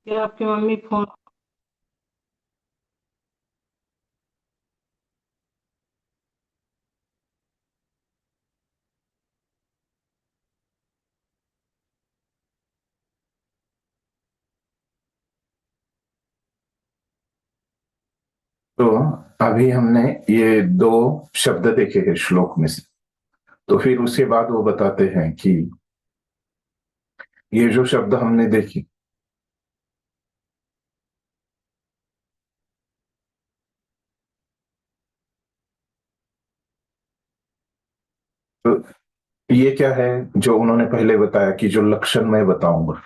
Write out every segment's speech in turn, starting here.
क्या आपकी mummy phone? तो अभी हमने ये दो शब्द देखे हैं श्लोक में से। तो फिर उसके बाद वो बताते हैं कि ये जो शब्द हमने देखे, तो ये क्या है जो उन्होंने पहले बताया कि जो लक्षण मैं बताऊंगा।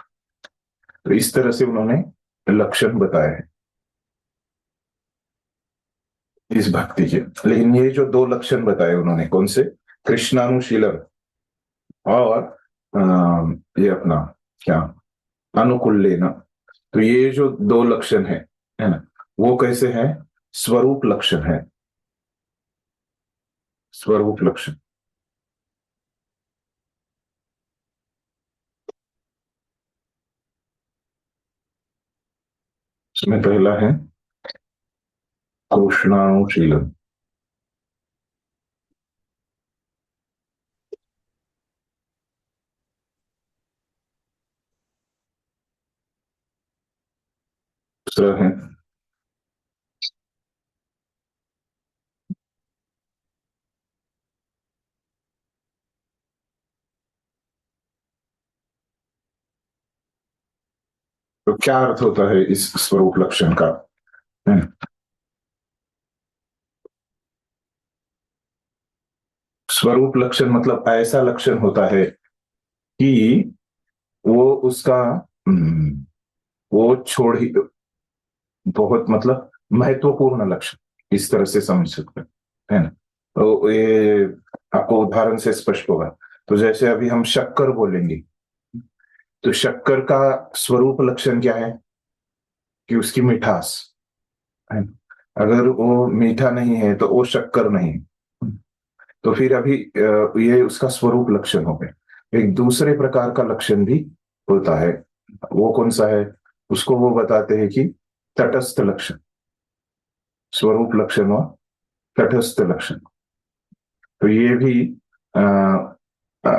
तो इस तरह से उन्होंने लक्षण बताए हैं इस भक्ति के। लेकिन ये जो दो लक्षण बताए उन्होंने, कौन से? कृष्णानुशीलन और ये अपना क्या, अनुकूल्यन। तो ये जो दो लक्षण है ना, वो कैसे हैं? स्वरूप लक्षण है। स्वरूप लक्षण, इसमें पहला है कृष्णानुशीलन। दूसरा है तो क्या अर्थ होता है इस स्वरूप लक्षण का? है? स्वरूप लक्षण मतलब ऐसा लक्षण होता है कि वो उसका वो छोड़ ही, बहुत मतलब महत्वपूर्ण लक्षण, इस तरह से समझ सकते हैं, है ना? तो ये आपको उदाहरण से स्पष्ट होगा। तो जैसे अभी हम शक्कर बोलेंगे, तो शक्कर का स्वरूप लक्षण क्या है? कि उसकी मिठास है। अगर वो मीठा नहीं है तो वो शक्कर नहीं। तो फिर अभी ये उसका स्वरूप लक्षण हो गए। एक दूसरे प्रकार का लक्षण भी होता है। वो कौन सा है? उसको वो बताते हैं कि तटस्थ लक्षण। स्वरूप लक्षण और तटस्थ लक्षण। तो ये भी आ, आ,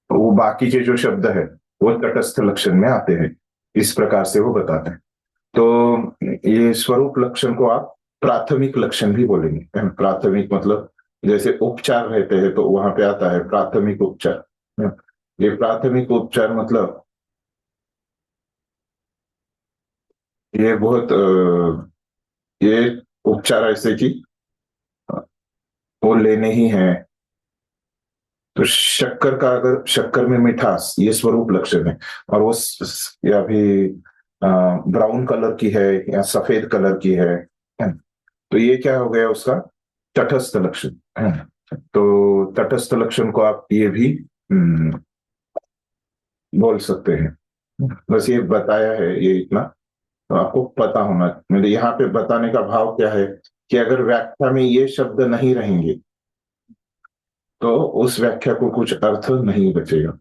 वो बाकी के जो शब्द है वो तटस्थ लक्षण में आते हैं। इस प्रकार से वो बताते हैं। तो ये स्वरूप लक्षण को आप प्राथमिक लक्षण भी बोलेंगे। प्राथमिक मतलब जैसे उपचार रहते हैं तो वहां पे आता है प्राथमिक उपचार। ये प्राथमिक उपचार मतलब ये बहुत ये उपचार ऐसे कि वो लेने ही है। तो शक्कर का, अगर शक्कर में मिठास, ये स्वरूप लक्षण है। और वो या भी ब्राउन कलर की है या सफेद कलर की है। तो ये क्या हो गया उसका तटस्थ लक्षण है। तो तटस्थ लक्षण को आप ये भी बोल सकते हैं। बस ये बताया है ये इतना, तो आपको पता होना। मेरे यहाँ पे बताने का भाव क्या है कि अगर व्याख्या में ये शब्द नहीं रहेंगे तो उस व्याख्या को कुछ अर्थ नहीं बचेगा।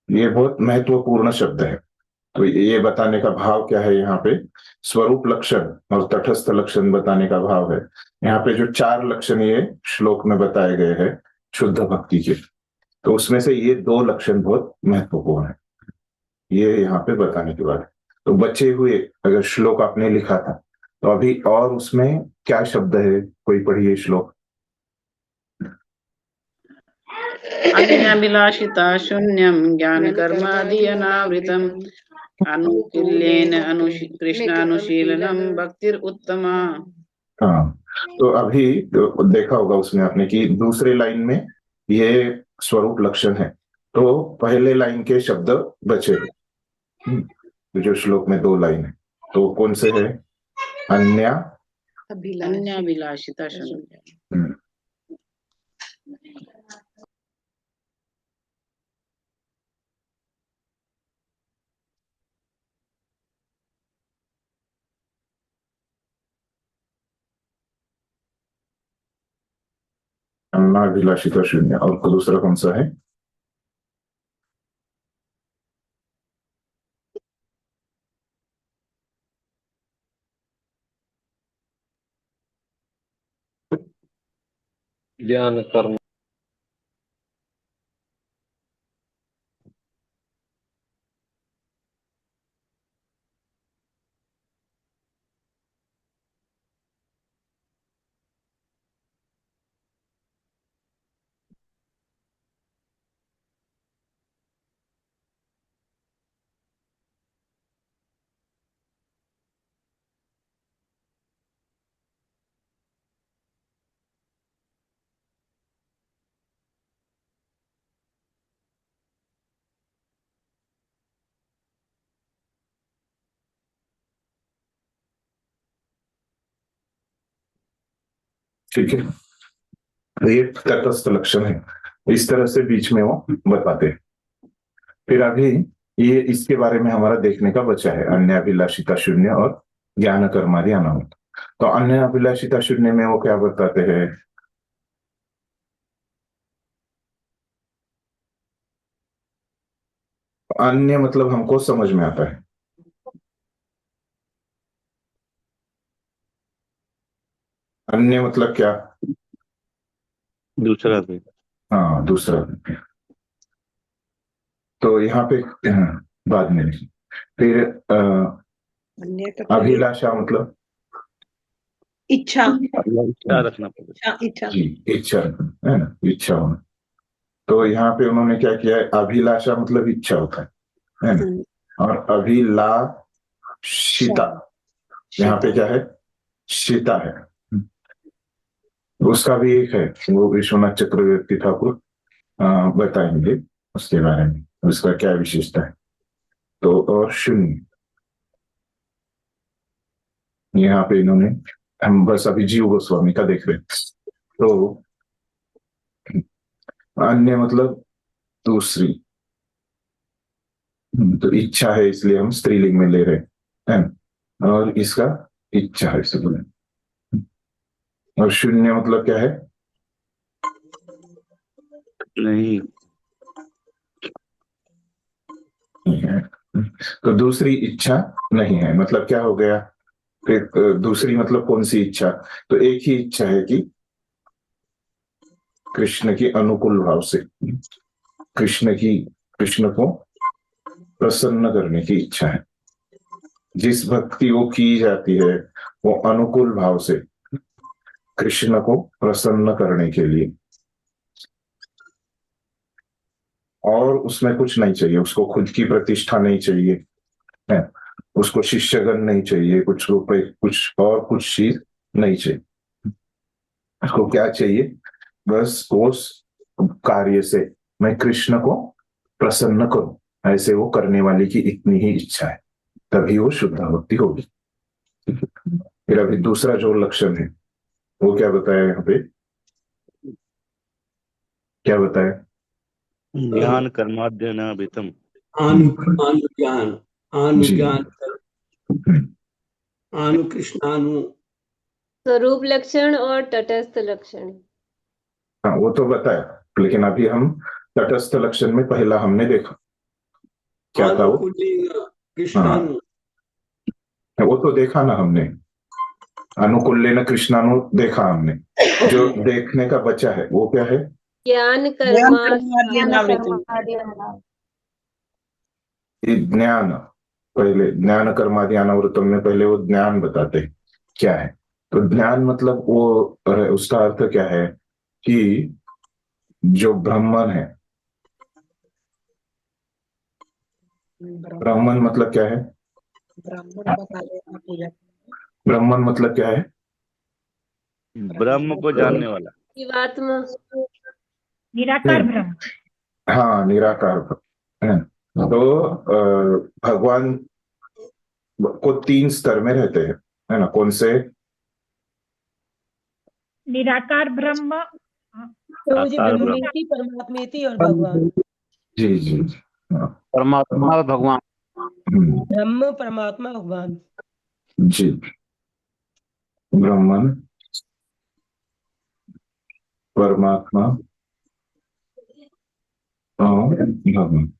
ये बहुत महत्वपूर्ण शब्द है। तो ये बताने का भाव क्या है यहाँ पे? स्वरूप लक्षण और तटस्थ लक्षण बताने का भाव है। यहाँ पे जो चार लक्षण ये श्लोक में बताए गए हैं शुद्ध भक्ति के, तो उसमें से ये दो लक्षण बहुत महत्वपूर्ण है। ये यहाँ पे बताने के बाद, तो बचे हुए अगर श्लोक आपने लिखा था तो अभी और उसमें क्या शब्द है? कोई पढ़िए श्लोक। अन्याभिलाषिता शून्यं ज्ञानकर्मादि अनावृतम् अनुकील्येन कृष्णानुशीलनम भक्तिर उत्तमा। हाँ, तो अभी देखा होगा उसमें आपने कि दूसरे लाइन में ये स्वरूप लक्षण है। तो पहले लाइन के शब्द बचे। तो जो श्लोक में दो लाइन है तो कौन से है? अन्य, अन्याभिलाषिता शून्यम। अन्नाभिलाषिता शून्य। और दूसरा कौन सा है? ज्ञान कर्म। ठीक है, तो ये तटस्थ लक्षण है, इस तरह से बीच में वो बताते हैं। फिर अभी ये इसके बारे में हमारा देखने का बचा है, अन्य अभिलाषिता शून्य और ज्ञान कर्मादि अनाहुत। तो अन्य अभिलाषिता शून्य में वो क्या बताते हैं? अन्य मतलब हमको समझ में आता है, अन्य मतलब क्या? दूसरा भी। हाँ, दूसरा। तो यहाँ पे बाद में लिखिए। फिर अभिलाषा मतलब इच्छा। इच्छा रखना पड़ेगा। इच्छा जी, इच्छा है ना, इच्छा होना। तो यहाँ पे उन्होंने क्या किया है, अभिलाषा मतलब इच्छा होता है ना, और अभिलाषिता यहाँ पे क्या है, शिता है। उसका भी एक है, वो विश्वनाथ चक्रवर्ती ठाकुर बताएंगे उसके बारे में, उसका क्या विशेषता है। तो और शून्य, यहाँ पे इन्होंने, हम बस अभी जीव गोस्वामी का देख रहे हैं। तो अन्य मतलब दूसरी, तो इच्छा है इसलिए हम स्त्रीलिंग में ले रहे हैं, और इसका इच्छा है इसे बोले। और शून्य मतलब क्या है? नहीं। तो दूसरी इच्छा नहीं है, मतलब क्या हो गया फिर? दूसरी मतलब कौन सी इच्छा? तो एक ही इच्छा है कि कृष्ण की अनुकूल भाव से, कृष्ण को प्रसन्न करने की इच्छा है। जिस भक्ति वो की जाती है वो अनुकूल भाव से कृष्ण को प्रसन्न करने के लिए, और उसमें कुछ नहीं चाहिए उसको, खुद की प्रतिष्ठा नहीं चाहिए है, उसको शिष्यगण नहीं चाहिए, कुछ रुपए, कुछ और कुछ चीज नहीं चाहिए। उसको क्या चाहिए? बस उस कार्य से मैं कृष्ण को प्रसन्न करूं, ऐसे वो करने वाले की इतनी ही इच्छा है, तभी वो शुद्ध भक्ति होगी। फिर अभी दूसरा जो लक्षण है वो क्या बताया यहाँ पे, क्या बताया? ज्ञान कर्माद्यनाभितम। अनुज्ञान। जी, अनुज्ञान। अनुकृष्णानु। स्वरूप लक्षण और तटस्थ लक्षण। हाँ वो तो बताया, लेकिन अभी हम तटस्थ लक्षण में पहला हमने देखा क्या था वो? हाँ, कृष्णानु। वो तो देखा ना हमने, अनुकूल्येन कृष्णानु देखा हमने। जो देखने का बचा है वो क्या है? ज्ञान ज्ञान। पहले ज्ञान कर्मादि अनावृतम में पहले वो ज्ञान बताते हैं क्या है। तो ज्ञान मतलब वो उसका अर्थ क्या है कि जो ब्राह्मण है, ब्राह्मण मतलब क्या है? ब्राह्मण मतलब क्या है? ब्रह्म को जानने वाला। जीवात्मा। निराकार ब्रह्म। हाँ, निराकार है। तो भगवान को तीन स्तर में रहते हैं, है ना? कौन से? निराकार ब्रह्म, आकार ब्रह्म। परमात्मेति और भगवान। जी जी, हाँ, परमात्मा और भगवान। ब्रह्म परमात्मा भगवान। जी, ब्राह्मण, परमात्मा और भगवान,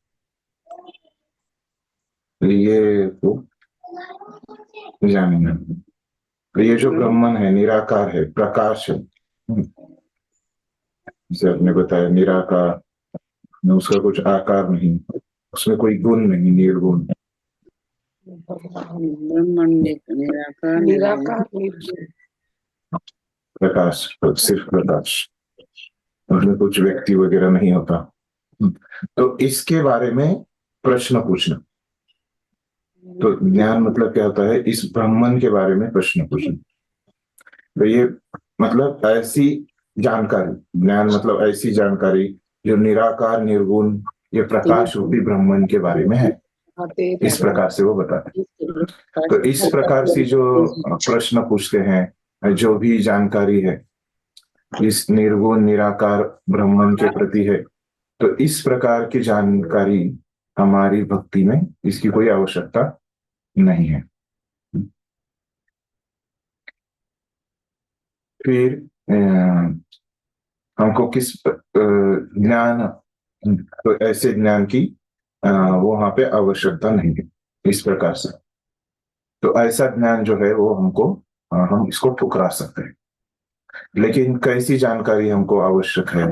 ये तो जानेंगे। तो ये जो ब्राह्मण है निराकार है, प्रकाश है, जैसे आपने बताया निराकार, उसका कुछ आकार नहीं, उसमें कोई गुण नहीं, निर्गुण। ब्रह्मण्य निराकार निराकार निर्गुण। प्रकाश, सिर्फ प्रकाश, उसमें कुछ व्यक्ति वगैरह नहीं होता। तो इसके बारे में प्रश्न पूछना। तो ज्ञान मतलब क्या होता है, इस ब्रह्मन के बारे में प्रश्न पूछना। तो ये मतलब ऐसी जानकारी, ज्ञान मतलब ऐसी जानकारी जो निराकार निर्गुण, ये प्रकाश रूपी ब्रह्मन के बारे में है, इस प्रकार से वो बताते हैं। तो इस प्रकार से जो प्रश्न पूछते हैं, जो भी जानकारी है इस निर्गुण निराकार ब्रह्मन के प्रति है, तो इस प्रकार की जानकारी हमारी भक्ति में इसकी कोई आवश्यकता नहीं है। फिर हमको किस ज्ञान, तो ऐसे ज्ञान की वहां पे आवश्यकता नहीं है इस प्रकार से। तो ऐसा ज्ञान जो है वो हमको हम इसको ठुकरा सकते हैं। लेकिन कैसी जानकारी हमको आवश्यक है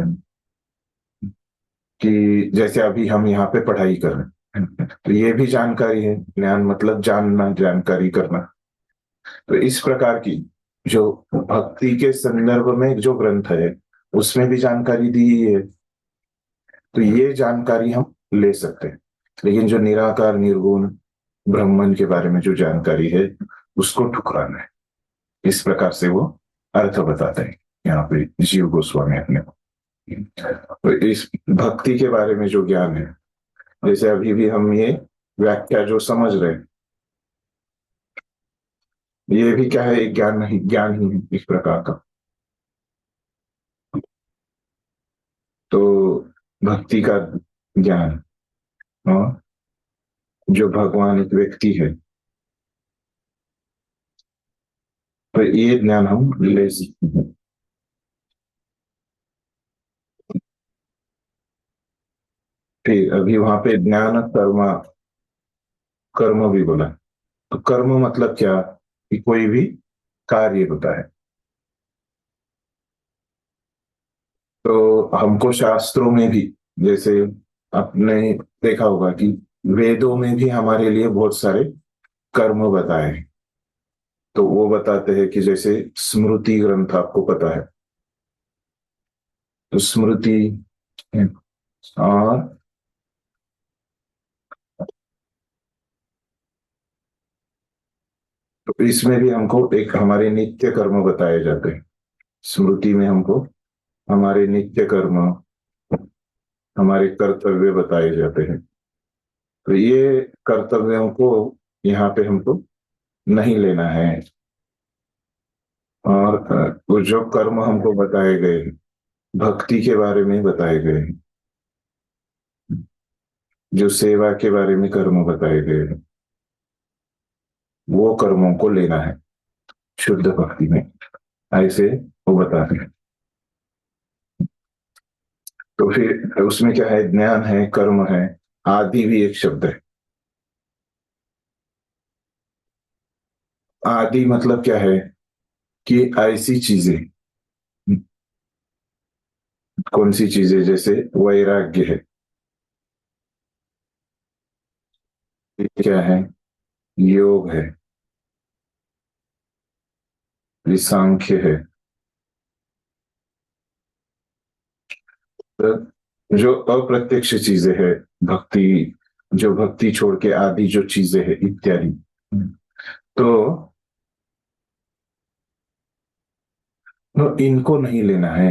कि जैसे अभी हम यहाँ पे पढ़ाई कर रहे हैं, तो ये भी जानकारी है। ज्ञान मतलब जानना, जानकारी करना। तो इस प्रकार की जो भक्ति के संदर्भ में जो ग्रंथ है उसमें भी जानकारी दी है, तो ये जानकारी हम ले सकते हैं। लेकिन जो निराकार निर्गुण ब्रह्मन के बारे में जो जानकारी है उसको ठुकराना है। इस प्रकार से वो अर्थ बताते हैं यहाँ पे जीव गोस्वामी अपने को। तो इस भक्ति के बारे में जो ज्ञान है, जैसे अभी भी हम ये व्याख्या जो समझ रहे हैं, ये भी क्या है, एक ज्ञान ही है इस प्रकार का। तो भक्ति का ज्ञान, और जो भगवान एक व्यक्ति है, तो ये ज्ञान हम ले सकते हैं। फिर अभी वहां पे ज्ञान कर्म भी बोला। तो कर्म मतलब क्या, कि कोई भी कार्य होता है। तो हमको शास्त्रों में भी, जैसे आपने देखा होगा कि वेदों में भी हमारे लिए बहुत सारे कर्म बताए हैं। तो वो बताते हैं कि जैसे स्मृति ग्रंथ आपको पता है, तो स्मृति और तो इसमें भी हमको एक हमारे नित्य कर्म बताए जाते हैं। स्मृति में हमको हमारे नित्य कर्म, हमारे कर्तव्य बताए जाते हैं। तो ये कर्तव्यों को यहाँ पे हमको नहीं लेना है। और वो जो कर्म हमको बताए गए, भक्ति के बारे में बताए गए, जो सेवा के बारे में कर्म बताए गए, वो कर्मों को लेना है शुद्ध भक्ति में, ऐसे वो बताते हैं। तो फिर उसमें क्या है, ज्ञान है, कर्म है, आदि भी एक शब्द है। आदि मतलब क्या है, कि ऐसी चीजें, कौन सी चीजें, जैसे वैराग्य है, क्या है, योग है, सांख्य है। तो जो अप्रत्यक्ष चीजें है, भक्ति, जो भक्ति छोड़ के आदि जो चीजें है इत्यादि, तो इनको नहीं लेना है।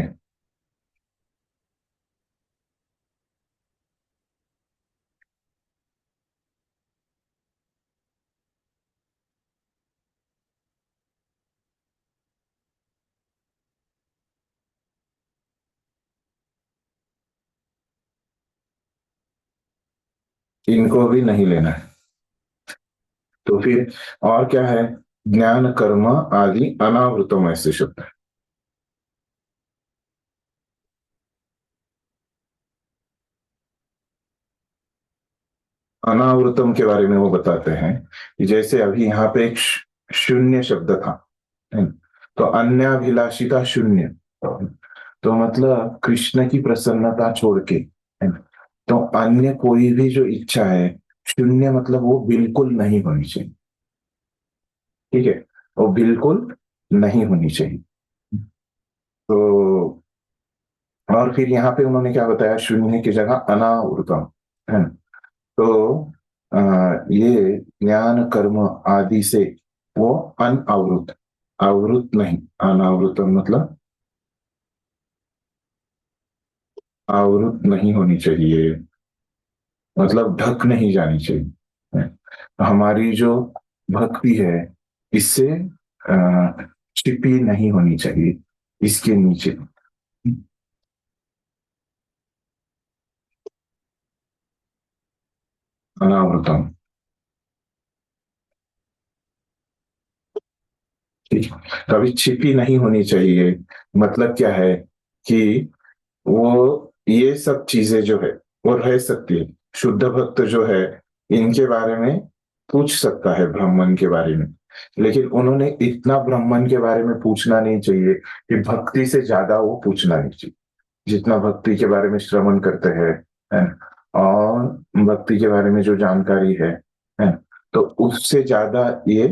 इनको भी नहीं लेना है। तो फिर और क्या है, ज्ञान कर्म आदि अनावृतम ऐसे शब्द है। अनावृतम के बारे में वो बताते हैं कि जैसे अभी यहाँ पे एक शून्य शब्द था, तो अन्याभिलाषी का शून्य, तो मतलब कृष्ण की प्रसन्नता छोड़ के, है ना, तो अन्य कोई भी जो इच्छा है, शून्य मतलब वो बिल्कुल नहीं होनी चाहिए। ठीक है, वो बिल्कुल नहीं होनी चाहिए। तो और फिर यहाँ पे उन्होंने क्या बताया, शून्य की जगह अनावृतम, है ना। तो ये ज्ञान कर्म आदि से वो अनावृत, आवृत नहीं, अनावृतम मतलब आवृत नहीं होनी चाहिए, मतलब ढक नहीं जानी चाहिए, है। तो हमारी जो भक्ति है इससे छिपी नहीं होनी चाहिए, इसके नीचे। अनावृतम, ठीक है। तो अभी छिपी नहीं होनी चाहिए, मतलब क्या है कि वो ये सब चीजें जो है वो रह सकती है। शुद्ध भक्त जो है इनके बारे में पूछ सकता है, ब्राह्मण के बारे में, लेकिन उन्होंने इतना ब्राह्मण के बारे में पूछना नहीं चाहिए कि भक्ति से ज्यादा वो पूछना नहीं चाहिए। जितना भक्ति के बारे में श्रवण करते हैं, है ना, और भक्ति के बारे में जो जानकारी है ना, तो उससे ज्यादा ये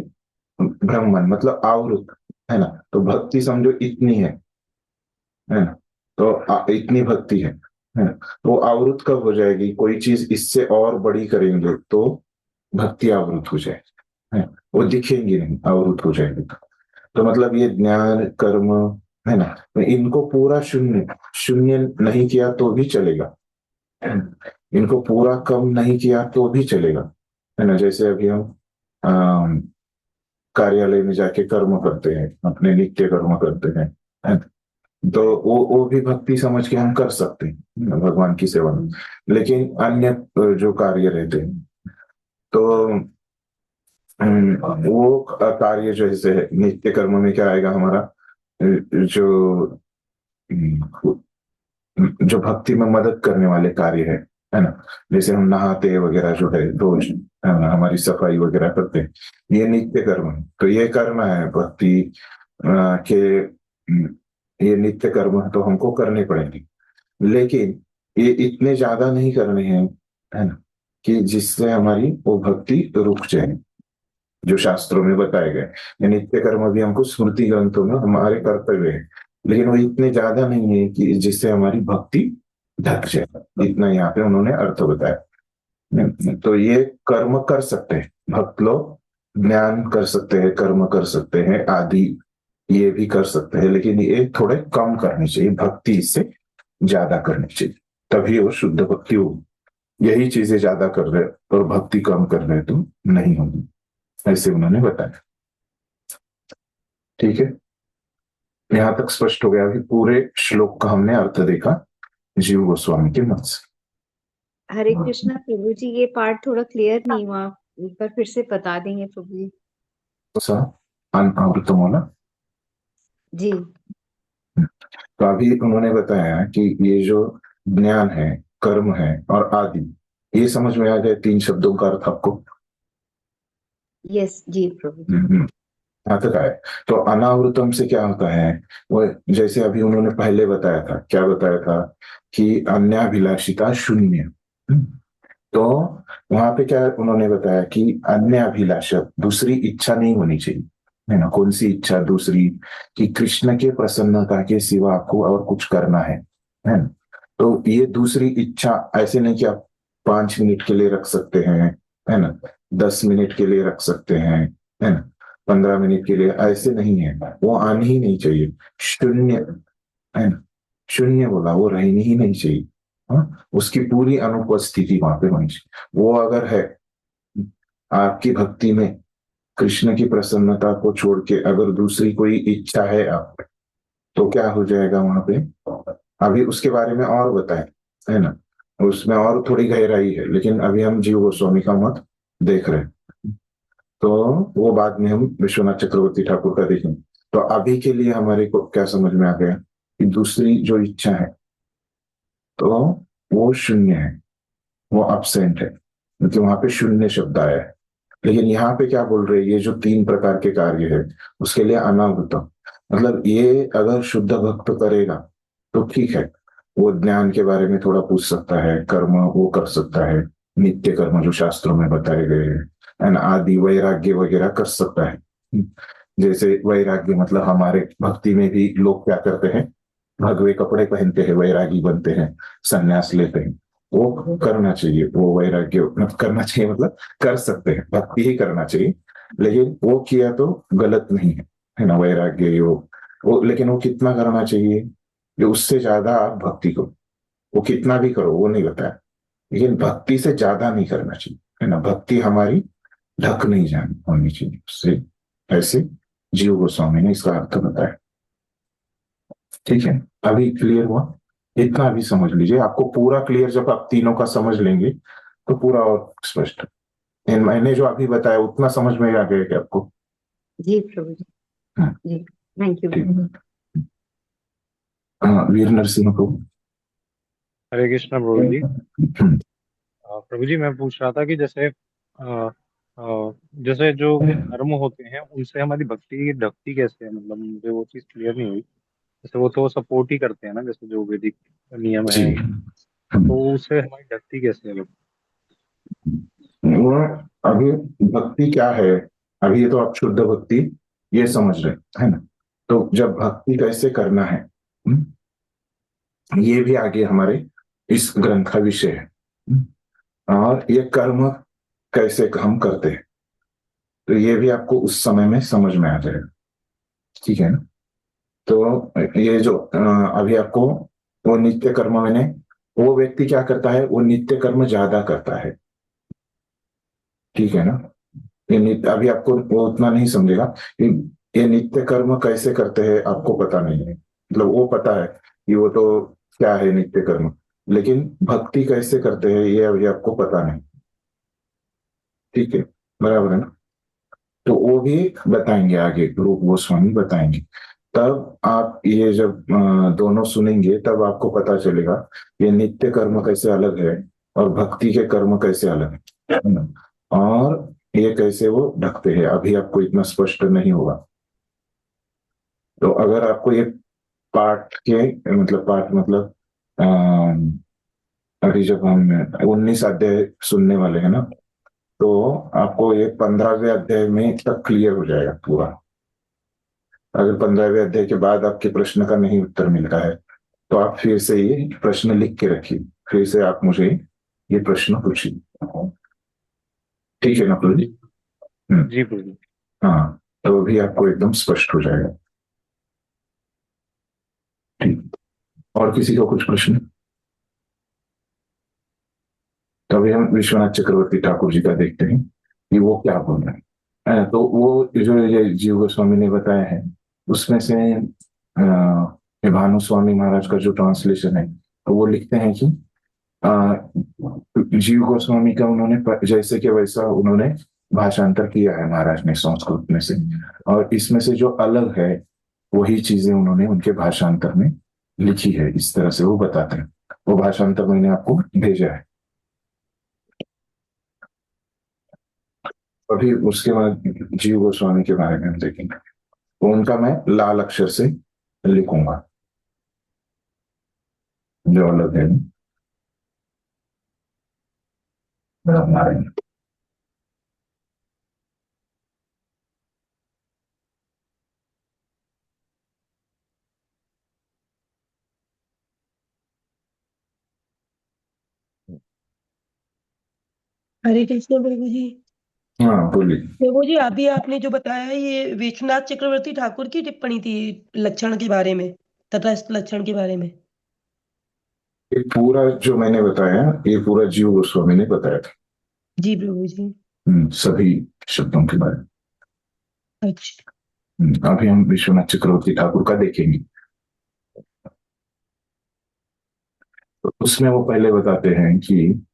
ब्राह्मण मतलब आवृत, है ना। तो भक्ति समझो इतनी है ना, तो इतनी भक्ति है ना। तो आवृत कब हो जाएगी, कोई चीज इससे और बड़ी करेंगे तो भक्ति आवृत हो जाएगी, है। वो दिखेंगी नहीं, आवृत हो जाएगी। तो मतलब ये ज्ञान कर्म, है ना, तो इनको पूरा शून्य शून्य नहीं किया तो भी चलेगा, है ना? इनको पूरा कम नहीं किया तो भी चलेगा, है ना। जैसे अभी हम अम, कार्यालय में जाके कर्म करते हैं, अपने नित्य कर्म करते हैं, है ना? तो वो भी भक्ति समझ के हम कर सकते हैं भगवान की सेवा में। लेकिन अन्य जो कार्य रहते हैं, तो वो कार्य जैसे है, नित्य कर्म में क्या आएगा हमारा, जो जो भक्ति में मदद करने वाले कार्य है ना, जैसे हम नहाते वगैरह जो है रोज, है ना, हमारी सफाई वगैरह करते हैं, ये नित्य कर्म है। तो ये कर्म है भक्ति के, ये नित्य कर्म है तो हमको करने पड़ेंगे, लेकिन ये इतने ज्यादा नहीं करने हैं, है ना, कि जिससे हमारी वो भक्ति रुक जाए, जो शास्त्रों में बताए गए। ये नित्य कर्म भी हमको स्मृति ग्रंथों में हमारे कर्तव्य है, लेकिन वो इतने ज्यादा नहीं है कि जिससे हमारी भक्ति ढक जाए। इतना यहाँ पे उन्होंने अर्थ बताया। तो ये कर्म कर सकते हैं भक्त लोग, ज्ञान कर सकते हैं, कर्म कर सकते हैं आदि, ये भी कर सकते हैं, लेकिन ये थोड़े कम करनी चाहिए, भक्ति इससे ज्यादा करनी चाहिए, तभी वो शुद्ध भक्ति होगी। यही चीजें ज्यादा कर रहे और भक्ति कम कर रहे तो नहीं होगी, ऐसे उन्होंने बताया। ठीक है, यहां तक स्पष्ट हो गया कि पूरे श्लोक का हमने अर्थ देखा जीव गोस्वामी के मत से। हरे कृष्णा प्रभु जी, ये पार्ट थोड़ा क्लियर नहीं हुआ, एक बार फिर से बता देंगे प्रभु जी। अनावृतमोला जी तो अभी उन्होंने बताया कि ये जो ज्ञान है, कर्म है और आदि, ये समझ में आ गए तीन शब्दों का अर्थ आपको? यस जी प्रभु। यहाँ तक आए। तो अनावृतम से क्या होता है, वो जैसे अभी उन्होंने पहले बताया था, क्या बताया था कि अन्याभिलाषिता शून्य। तो वहां पे क्या उन्होंने बताया कि अन्य अभिलाषा, दूसरी इच्छा नहीं होनी चाहिए, है ना। कौन सी इच्छा दूसरी, कि कृष्ण के प्रसन्नता के सिवा आपको और कुछ करना है ना। तो ये दूसरी इच्छा ऐसे नहीं कि आप 5 मिनट के लिए रख सकते हैं, है ना, 10 मिनट के लिए रख सकते हैं, है ना, 15 मिनट के लिए, ऐसे नहीं है, वो आनी ही नहीं चाहिए। शून्य, है ना, शून्य बोला, वो रहनी ही नहीं चाहिए। हाँ, उसकी पूरी अनुपस्थिति वहां पे होनी चाहिए। वो अगर है आपकी भक्ति में, कृष्ण की प्रसन्नता को छोड़ के अगर दूसरी कोई इच्छा है आप, तो क्या हो जाएगा वहां पे, अभी उसके बारे में और बताएं, है ना, उसमें और थोड़ी गहराई है, लेकिन अभी हम जीव गोस्वामी का मत देख रहे हैं, तो वो बाद में हम विश्वनाथ चक्रवर्ती ठाकुर का देखेंगे। तो अभी के लिए हमारे को क्या समझ में आ गया कि दूसरी जो इच्छा है तो वो शून्य है, वो अब्सेंट है, क्योंकि वहां पे शून्य शब्द आया है। लेकिन यहाँ पे क्या बोल रहे हैं, ये जो 3 प्रकार के कार्य है उसके लिए अनावृतम, मतलब ये अगर शुद्ध भक्त करेगा तो ठीक है, वो ज्ञान के बारे में थोड़ा पूछ सकता है, कर्म वो कर सकता है, नित्य कर्म जो शास्त्रों में बताए गए हैं, आदि वैराग्य वगैरह कर सकता है। जैसे वैराग्य मतलब हमारे भक्ति में भी लोग क्या करते हैं, भगवे कपड़े पहनते हैं, वैरागी बनते हैं, संन्यास लेते हैं, वो करना चाहिए, वो वैराग्य मतलब करना चाहिए, मतलब कर सकते हैं, भक्ति ही करना चाहिए, लेकिन वो किया तो गलत नहीं है ना, वैराग्य योग वो, लेकिन वो कितना करना चाहिए, जो उससे ज्यादा आप भक्ति करो, वो कितना भी करो वो नहीं बताया, लेकिन भक्ति से ज्यादा नहीं करना चाहिए, है ना, भक्ति हमारी ढक नहीं जानी होनी चाहिए उससे, ऐसे जीव गोस्वामी ने इसका अर्थ बताया। ठीक है, अभी क्लियर हुआ, इतना भी समझ लीजिए, आपको पूरा क्लियर जब आप तीनों का समझ लेंगे तो पूरा और स्पष्ट। मैंने जो अभी बताया उतना समझ में आ गया क्या आपको? जी प्रभु जी। हाँ। जी थैंक यू। वीर नरसिंह को। हरे कृष्णा प्रभु जी। प्रभु जी मैं पूछ रहा था कि जैसे जो कर्म होते हैं उनसे हमारी भक्ति ढकती कैसे है, मतलब मुझे वो चीज क्लियर नहीं हुई। जैसे वो तो सपोर्ट ही करते हैं ना, जैसे जो वैदिक नियम जी, है, तो उससे हमारी ढकती कैसे है? वो अभी भक्ति क्या है, अभी ये तो आप शुद्ध भक्ति ये समझ रहे है ना, तो जब भक्ति कैसे करना है, ये भी आगे हमारे इस ग्रंथ का विषय है, और ये कर्म कैसे हम करते हैं, तो ये भी आपको उस समय में समझ में आ जाएगा। ठीक है ना, तो ये जो अभी आपको वो नित्य कर्म मैंने, वो व्यक्ति क्या करता है, वो नित्य कर्म ज्यादा करता है। ठीक है ना, ये नित्य अभी आपको वो उतना नहीं समझेगा कि ये नित्य कर्म कैसे करते हैं, आपको पता नहीं है, मतलब वो पता है कि वो तो क्या है नित्य कर्म, लेकिन भक्ति कैसे करते हैं ये अभी आपको पता नहीं। ठीक है, बराबर है ना, तो वो भी बताएंगे आगे, रूप गोस्वामी बताएंगे, तब आप ये जब दोनों सुनेंगे तब आपको पता चलेगा ये नित्य कर्म कैसे अलग है और भक्ति के कर्म कैसे अलग है ना? और ये कैसे वो ढकते हैं, अभी आपको इतना स्पष्ट नहीं होगा। तो अगर आपको ये पाठ के मतलब पाठ मतलब अभी जब हम 19 अध्याय सुनने वाले हैं ना, तो आपको ये 15वें अध्याय में तक क्लियर हो जाएगा पूरा। अगर 15वें अध्याय के बाद आपके प्रश्न का नहीं उत्तर मिलता है तो आप फिर से ये प्रश्न लिख के रखिए, फिर से आप मुझे ये प्रश्न पूछिए। ठीक है ना प्रभु जी? जी प्रभु जी। हाँ, तो अभी आपको एकदम स्पष्ट हो जाएगा। ठीक, और किसी को कुछ प्रश्न? तो अभी हम विश्वनाथ चक्रवर्ती ठाकुर जी का देखते हैं कि वो क्या बोल रहे हैं। तो वो जो ये जीव गोस्वामी ने बताया है उसमें से ये भानु स्वामी महाराज का जो ट्रांसलेशन है, तो वो लिखते हैं कि जीव गोस्वामी का उन्होंने जैसे कि वैसा उन्होंने भाषांतर किया है महाराज ने संस्कृत में से, और इसमें से जो अलग है वही चीजें उन्होंने उनके भाषांतर में लिखी है, इस तरह से वो बताते हैं। वो भाषांतर मैंने आपको भेजा है। अभी उसके बाद जीव गोस्वामी के बारे में हम देखेंगे, तो उनका मैं लाल अक्षर से लिखूंगा जो अलग है। हरे कृष्ण प्रभु जी। हाँ बोलिए। प्रभु जी अभी आपने जो बताया ये विश्वनाथ चक्रवर्ती ठाकुर की टिप्पणी थी लक्षण के बारे में, तटस्थ लक्षण के बारे में। ये पूरा जो मैंने बताया ये पूरा जीव गोस्वामी ने बताया था। जी प्रभु जी। सभी शब्दों के बारे में। अच्छा। अभी हम विश्वनाथ चक्रवर्ती ठाकुर का देखेंगे। तो उसमें वो पहले बताते हैं कि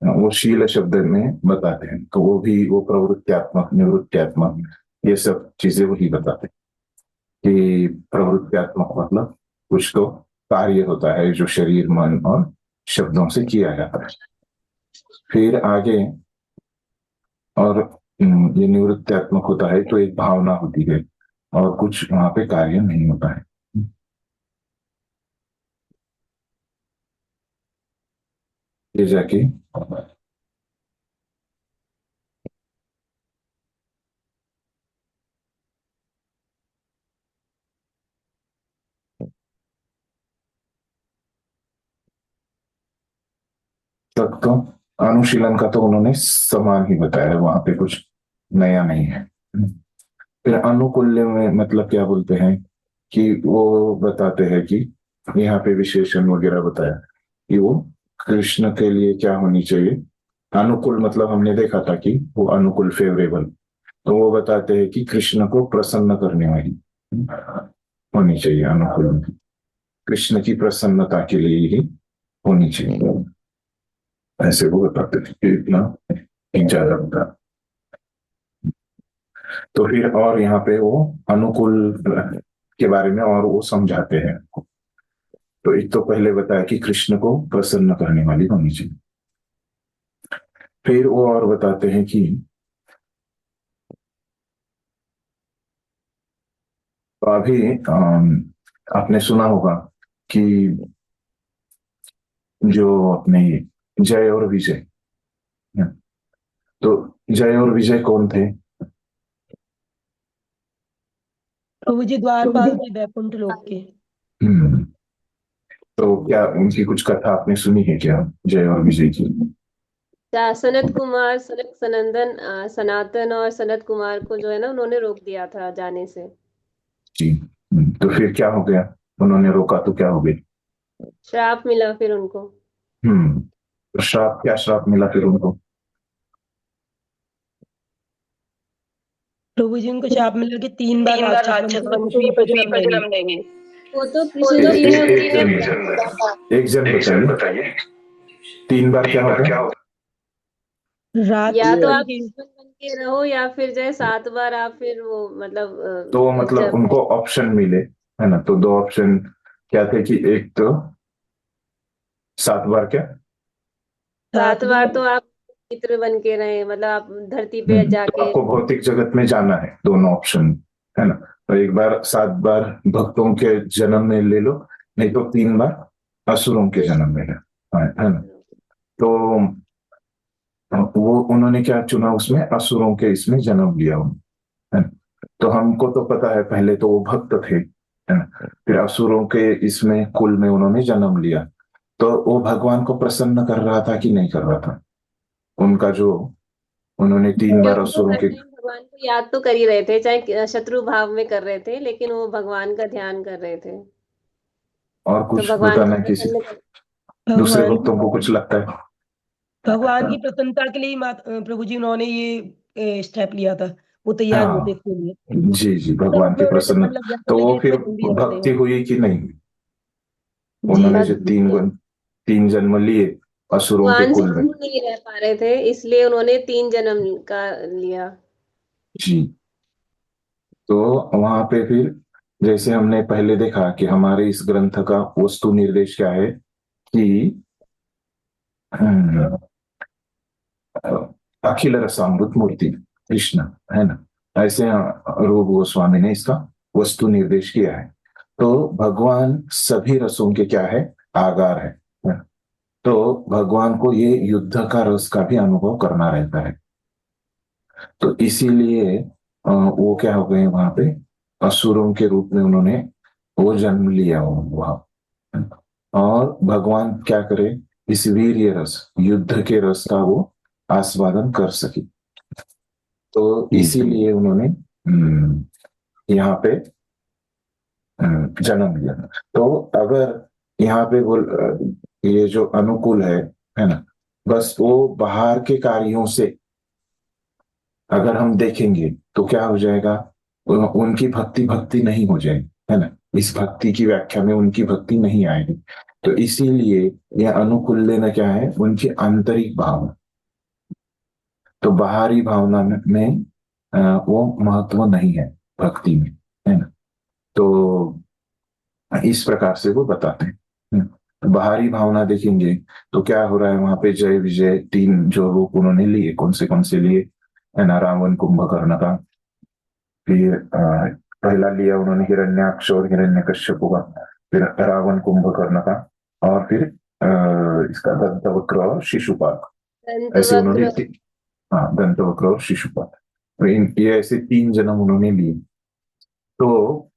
वो शील शब्द में बताते हैं, तो वो भी वो प्रवृत्त्यात्मक निवृत्त्यात्मक ये सब चीजें वही बताते हैं कि प्रवृत्त्यात्मक मतलब कुछ तो कार्य होता है जो शरीर मन और शब्दों से किया जाता है, फिर आगे और ये निवृत्त्यात्मक होता है तो एक भावना होती है और कुछ वहां पे कार्य नहीं होता है। ये जाके तक तो अनुशीलन का तो उन्होंने समान ही बताया, वहां पे कुछ नया नहीं है। फिर अनुकूल्य में मतलब क्या बोलते हैं कि वो बताते हैं कि यहाँ पे विशेषण वगैरह बताया कि वो कृष्ण के लिए क्या होनी चाहिए। अनुकूल मतलब हमने देखा था कि वो अनुकूल, फेवरेबल। तो वो बताते हैं कि कृष्ण को प्रसन्न करने वाली होनी चाहिए, अनुकूल कृष्ण की प्रसन्नता के लिए ही होनी चाहिए, ऐसे वो बताते थे कि इतना ज्यादा बता। तो फिर और यहाँ पे वो अनुकूल के बारे में और वो समझाते हैं। तो एक तो पहले बताया कि कृष्ण को प्रसन्न करने वाली होनी चाहिए। फिर वो और बताते हैं कि तो अभी आपने सुना होगा कि जो अपने जय और विजय, तो जय और विजय कौन थे? प्रभु जी द्वारपाल थे वैकुंठ लोक के। तो क्या उनकी कुछ कथा आपने सुनी है क्या, जय और विजय की? सनत कुमार, सनक सनंदन, सनातन और सनत कुमार को जो है ना उन्होंने रोक दिया था जाने से। जी। तो फिर क्या हो गया, उन्होंने रोका तो क्या हो गया? श्राप मिला फिर उनको। तो श्राप, क्या श्राप मिला फिर उनको? प्रभु जी उनको शाप मिला कि 3 बार राक्षस बन के पृथ्वी पर जन्म लेंगे। वो तो कृष्ण जी ने एक जन बताइए 3 बार क्या होगा? या तो आप राक्षस दुश्मन बन के रहो या फिर जो है 7 बार आप फिर वो मतलब तो मतलब उनको ऑप्शन मिले, है ना? तो 2 ऑप्शन क्या थे कि एक तो 7 बार क्या? 7 बार तो आप मित्र बन के रहे, मतलब आप धरती पे तो जाके आपको भौतिक जगत में जाना है, दोनों ऑप्शन, है ना? तो एक बार 7 बार भक्तों के जन्म में ले लो, नहीं तो 3 बार असुरों के जन्म में है ना? तो वो उन्होंने क्या चुना उसमें, असुरों के इसमें जन्म लिया है ना? तो हमको तो पता है पहले तो वो भक्त थे, है ना? फिर असुरों के इसमें कुल में उन्होंने जन्म लिया। तो वो भगवान को प्रसन्न कर रहा था कि नहीं कर रहा था? उनका जो उन्होंने 3 बार क्योंकि वो असुरों हर के, टाइम भगवान को याद तो कर ही रहे थे, चाहे शत्रु भाव में कर रहे थे, लेकिन वो भगवान का ध्यान कर रहे थे। और तो कुछ भगवान बताना को किसी प्रसन्न कर दूसरे भगवान भक्तों को कुछ लगता है? भगवान की प्रसन्नता के लिए ही प्रभु जी उन्होंने ये स्टेप लिया था। वो तैयार हुए थे हाँ इसके लिए। जी जी, तो भगवान की उसमें उन्हें तो प्रसन्न। समय लग जाता तो वो लेकिन फिर इसमें जल्दी आ भक्ति जाएगा। हुई कि नहीं? जी उन्होंने जो भक्ति 3 जन्म लिए असुरों के भगवान से कुल में। दूर नहीं रह पा रहे थे, इसलिए उन्होंने 3 जन्म का लिया। जी। तो वहां पे फिर जैसे हमने पहले देखा कि हमारे इस ग्रंथ का वस्तु निर्देश क्या है कि हम्म, अखिल रसामृत मूर्ति कृष्ण, है ना? ऐसे रूप गोस्वामी ने इसका वस्तु निर्देश किया है। तो भगवान सभी रसों के क्या है, आगार है ना? तो भगवान को ये युद्ध का रस का भी अनुभव करना रहता है। तो इसीलिए वो क्या हो गए वहां पे, असुरों के रूप में उन्होंने वो जन्म लिया वहां। और भगवान क्या करे, इस वीर्य रस, युद्ध के रस का वो आस्वादन कर सके। तो इसीलिए उन्होंने यहाँ पे जन्म लिया। तो अगर यहाँ पे ये जो अनुकूल है ना, बस वो बाहर के कार्यों से अगर हम देखेंगे तो क्या हो जाएगा, उनकी भक्ति भक्ति नहीं हो जाएगी, है ना? इस भक्ति की व्याख्या में उनकी भक्ति नहीं आएगी। तो इसीलिए यह अनुकूल लेना क्या है, उनकी आंतरिक भावना। तो बाहरी भावना में वो महत्व नहीं है भक्ति में, है ना? तो इस प्रकार से वो बताते हैं। तो बाहरी भावना देखेंगे तो क्या हो रहा है वहां पे, जय विजय 3 जो रूप उन्होंने लिए, कौन से लिए, है ना? रावण, कुंभकर्ण का। फिर पहला लिया उन्होंने हिरण्याक्ष और हिरण्यकश्यप का, फिर रावण कुंभकर्ण का, और फिर इसका दंतवक्र और शिशुपाल, ऐसे उन्होंने दंतवक्र, हाँ, दंतवक्र और शिशुपाल, तो ये ऐसे 3 जन्म उन्होंने लिए। तो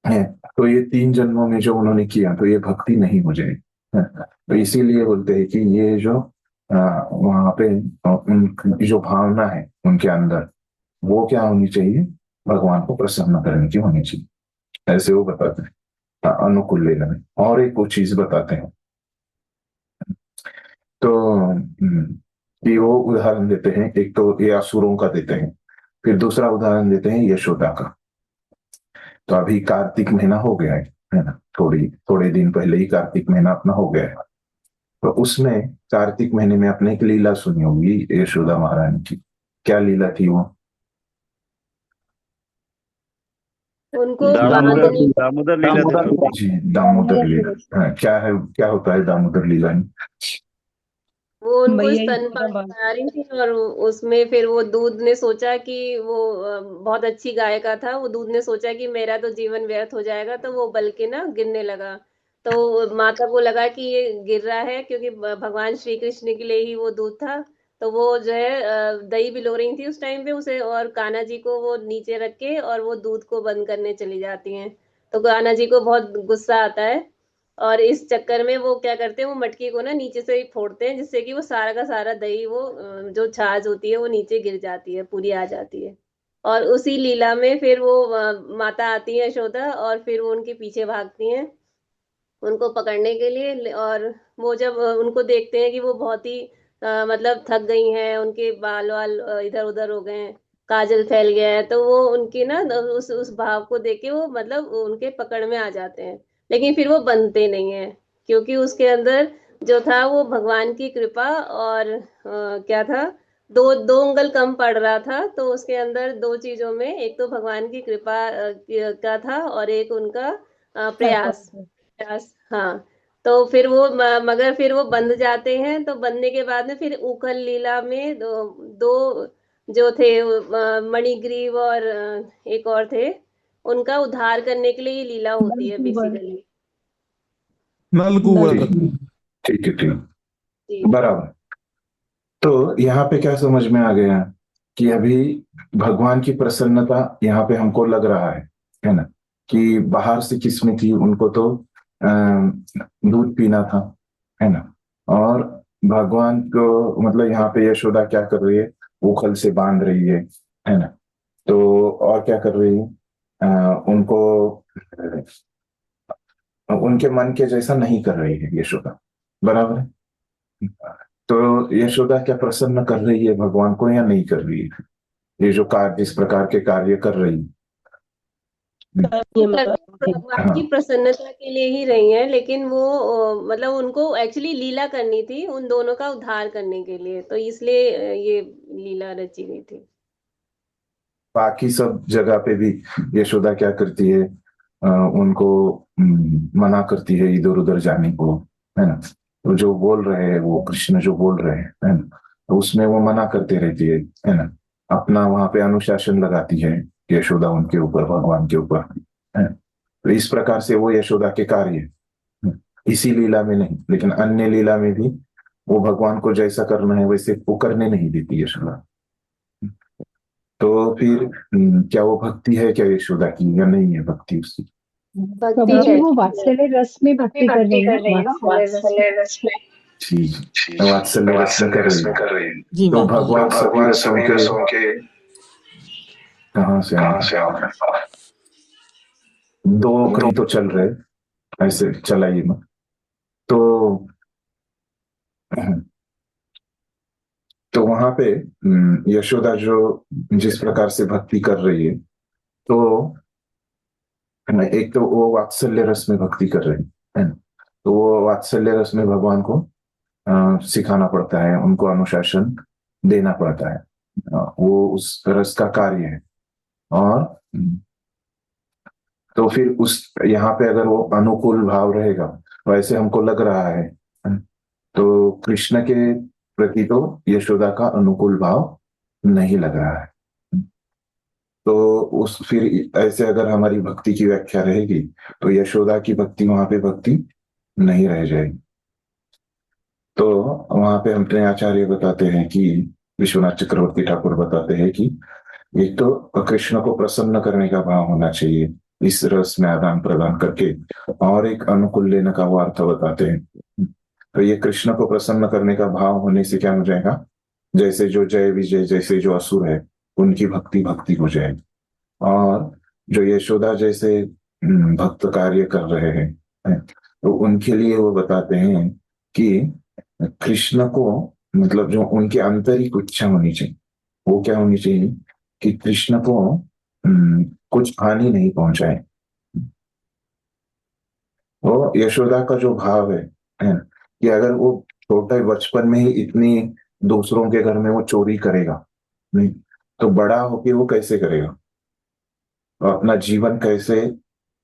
है, तो ये 3 जन्मों में जो उन्होंने किया तो ये भक्ति नहीं हो जाएगी, है। तो इसीलिए बोलते हैं कि ये जो वहां पे उनकी जो भावना है उनके अंदर, वो क्या होनी चाहिए, भगवान को प्रसन्न करने की होनी चाहिए, ऐसे वो बताते हैं। अनुकूल लीला में और एक वो चीज बताते हैं, तो कि वो उदाहरण देते हैं, एक तो ये असुरों का देते हैं, फिर दूसरा उदाहरण देते हैं यशोदा का। तो अभी कार्तिक महीना हो गया है ना, थोड़े दिन पहले ही कार्तिक महीना अपना हो गया है। तो उसमें कार्तिक महीने में आपने एक लीला सुनी होगी यशोदा महारानी की। क्या लीला थी वो? उनको दामोदर बांधने, दामोदर लीला थी। जी, दामोदर लीला। हाँ, क्या है, क्या होता है दामोदर लीला में? वो उनको मैया ही स्तनपान बांध करा रही थी, और उसमें फिर वो दूध ने सोचा कि वो बहुत अच्छी गाय का था, वो दूध ने सोचा कि मेरा तो जीवन व्यर्थ हो जाएगा, तो वो बल के ना गिरने लगा। तो माता को लगा कि ये गिर रहा है क्योंकि भगवान श्री कृष्ण के लिए ही वो दूध था। तो वो जो है दही बिलो रही थी उस टाइम पे उसे, और कान्हा जी को वो नीचे रख के और वो दूध को बंद करने चली जाती हैं। तो कान्हा जी को बहुत गुस्सा आता है, और इस चक्कर में वो क्या करते हैं, वो मटकी को ना नीचे से ही फोड़ते हैं, जिससे कि वो सारा का सारा दही, वो जो छाछ होती है वो नीचे गिर जाती है, पूरी आ जाती है। और उसी लीला में फिर वो माता आती है यशोदा, और फिर वो उनके पीछे भागती हैं उनको पकड़ने के लिए। और वो जब उनको देखते हैं कि वो बहुत ही मतलब थक गई हैं, उनके बाल वाल इधर उधर हो गए हैं, काजल फैल गया है, तो वो उनकी ना उस भाव को देख के वो मतलब उनके पकड़ में आ जाते हैं। लेकिन फिर वो बनते नहीं है, क्योंकि उसके अंदर जो था वो भगवान की कृपा, और क्या था, दो दो उंगल कम पड़ रहा था, तो उसके अंदर दो चीजों में, एक तो भगवान की कृपा का था, और एक उनका प्रयास, हाँ। तो फिर वो मगर फिर वो बंध जाते हैं, तो बनने के बाद में फिर उखल लीला में दो जो थे मणिग्रीव और एक और थे, उनका उद्धार करने के लिए ये लीला होती है बेसिकली। नलकुबर। ठीक है, ठीक, जी बराबर। तो यहाँ पे क्या समझ में आ गया कि अभी भगवान की प्रसन्नता यहाँ पे हमको लग रहा है ना, कि बाहर से किसमें थी, उनको तो दूध पीना था, है ना। और भगवान को मतलब यहाँ पे यशोदा क्या कर रही है, उखल से बांध रही है ना। तो और क्या कर रही है, उनको उनके मन के जैसा नहीं कर रही है यशोदा, बराबर है। तो यशोदा क्या प्रसन्न कर रही है भगवान को या नहीं कर रही है? ये जो कार्य, जिस प्रकार के कार्य कर रही है, भगवान की प्रसन्नता के लिए ही रही हैं, लेकिन वो मतलब उनको एक्चुअली लीला करनी थी उन दोनों का उद्धार करने के लिए, तो इसलिए ये लीला रची गई थी। बाकी सब जगह पे भी यशोदा क्या करती है, उनको मना करती है इधर उधर जाने को, है ना। तो जो बोल रहे हैं वो कृष्ण जो बोल रहे हैं, है ना, तो उसमें वो मना करते रहती है ना। अपना वहां पे अनुशासन लगाती है यशोदा उनके ऊपर, भगवान के ऊपर, है। तो इस प्रकार से वो यशोदा के कार्य है। इसी लीला में नहीं, लेकिन अन्य लीला में भी वो भगवान को जैसा करना है वैसे वो करने नहीं देती यशोदा। तो फिर क्या वो भक्ति है क्या यशोदा की, या नहीं है भक्ति उसकी? भक्ति है, वो वात्सल्य रस में भक्ति कर रही है ना, वात्सल्य रस में। ठीक, वात्सल्य रस में कर रही है। तो भगवान सभी रसों के कहाँ से आए? दो क्रम तो चल रहे, ऐसे चलाइए मत। तो वहां पे यशोदा जो जिस प्रकार से भक्ति कर रही है, तो एक तो वो वात्सल्य रस में भक्ति कर रही है ना। तो वो वात्सल्य रस में भगवान को सिखाना पड़ता है, उनको अनुशासन देना पड़ता है, वो उस रस का कार्य है। और तो फिर उस यहाँ पे अगर वो अनुकूल भाव रहेगा, वैसे हमको लग रहा है, तो कृष्ण के प्रति तो यशोदा का अनुकूल भाव नहीं लग रहा है। तो उस फिर ऐसे अगर हमारी भक्ति की व्याख्या रहेगी, तो यशोदा की भक्ति वहां पे भक्ति नहीं रह जाएगी, तो वहां पे अपने आचार्य बताते हैं कि विश्वनाथ चक्रवर्ती ठाकुर बताते हैं कि एक तो कृष्ण को प्रसन्न करने का भाव होना चाहिए इस रस में आदान प्रदान करके, और एक अनुकूल लेने का वो अर्थ बताते हैं। तो ये कृष्ण को प्रसन्न करने का भाव होने से क्या हो जाएगा, जैसे जो जय विजय जैसे जो असुर है उनकी भक्ति भक्ति हो जाएगी, और जो यशोदा जैसे भक्त कार्य कर रहे हैं तो उनके लिए वो बताते हैं कि कृष्ण को मतलब जो उनकी आंतरिक इच्छा होनी चाहिए वो क्या होनी चाहिए कि कृष्ण को कुछ हानि नहीं पहुंचाए। वो यशोदा का जो भाव है कि अगर वो छोटे बचपन में ही इतनी दूसरों के घर में वो चोरी करेगा नहीं तो बड़ा होके वो कैसे करेगा, अपना जीवन कैसे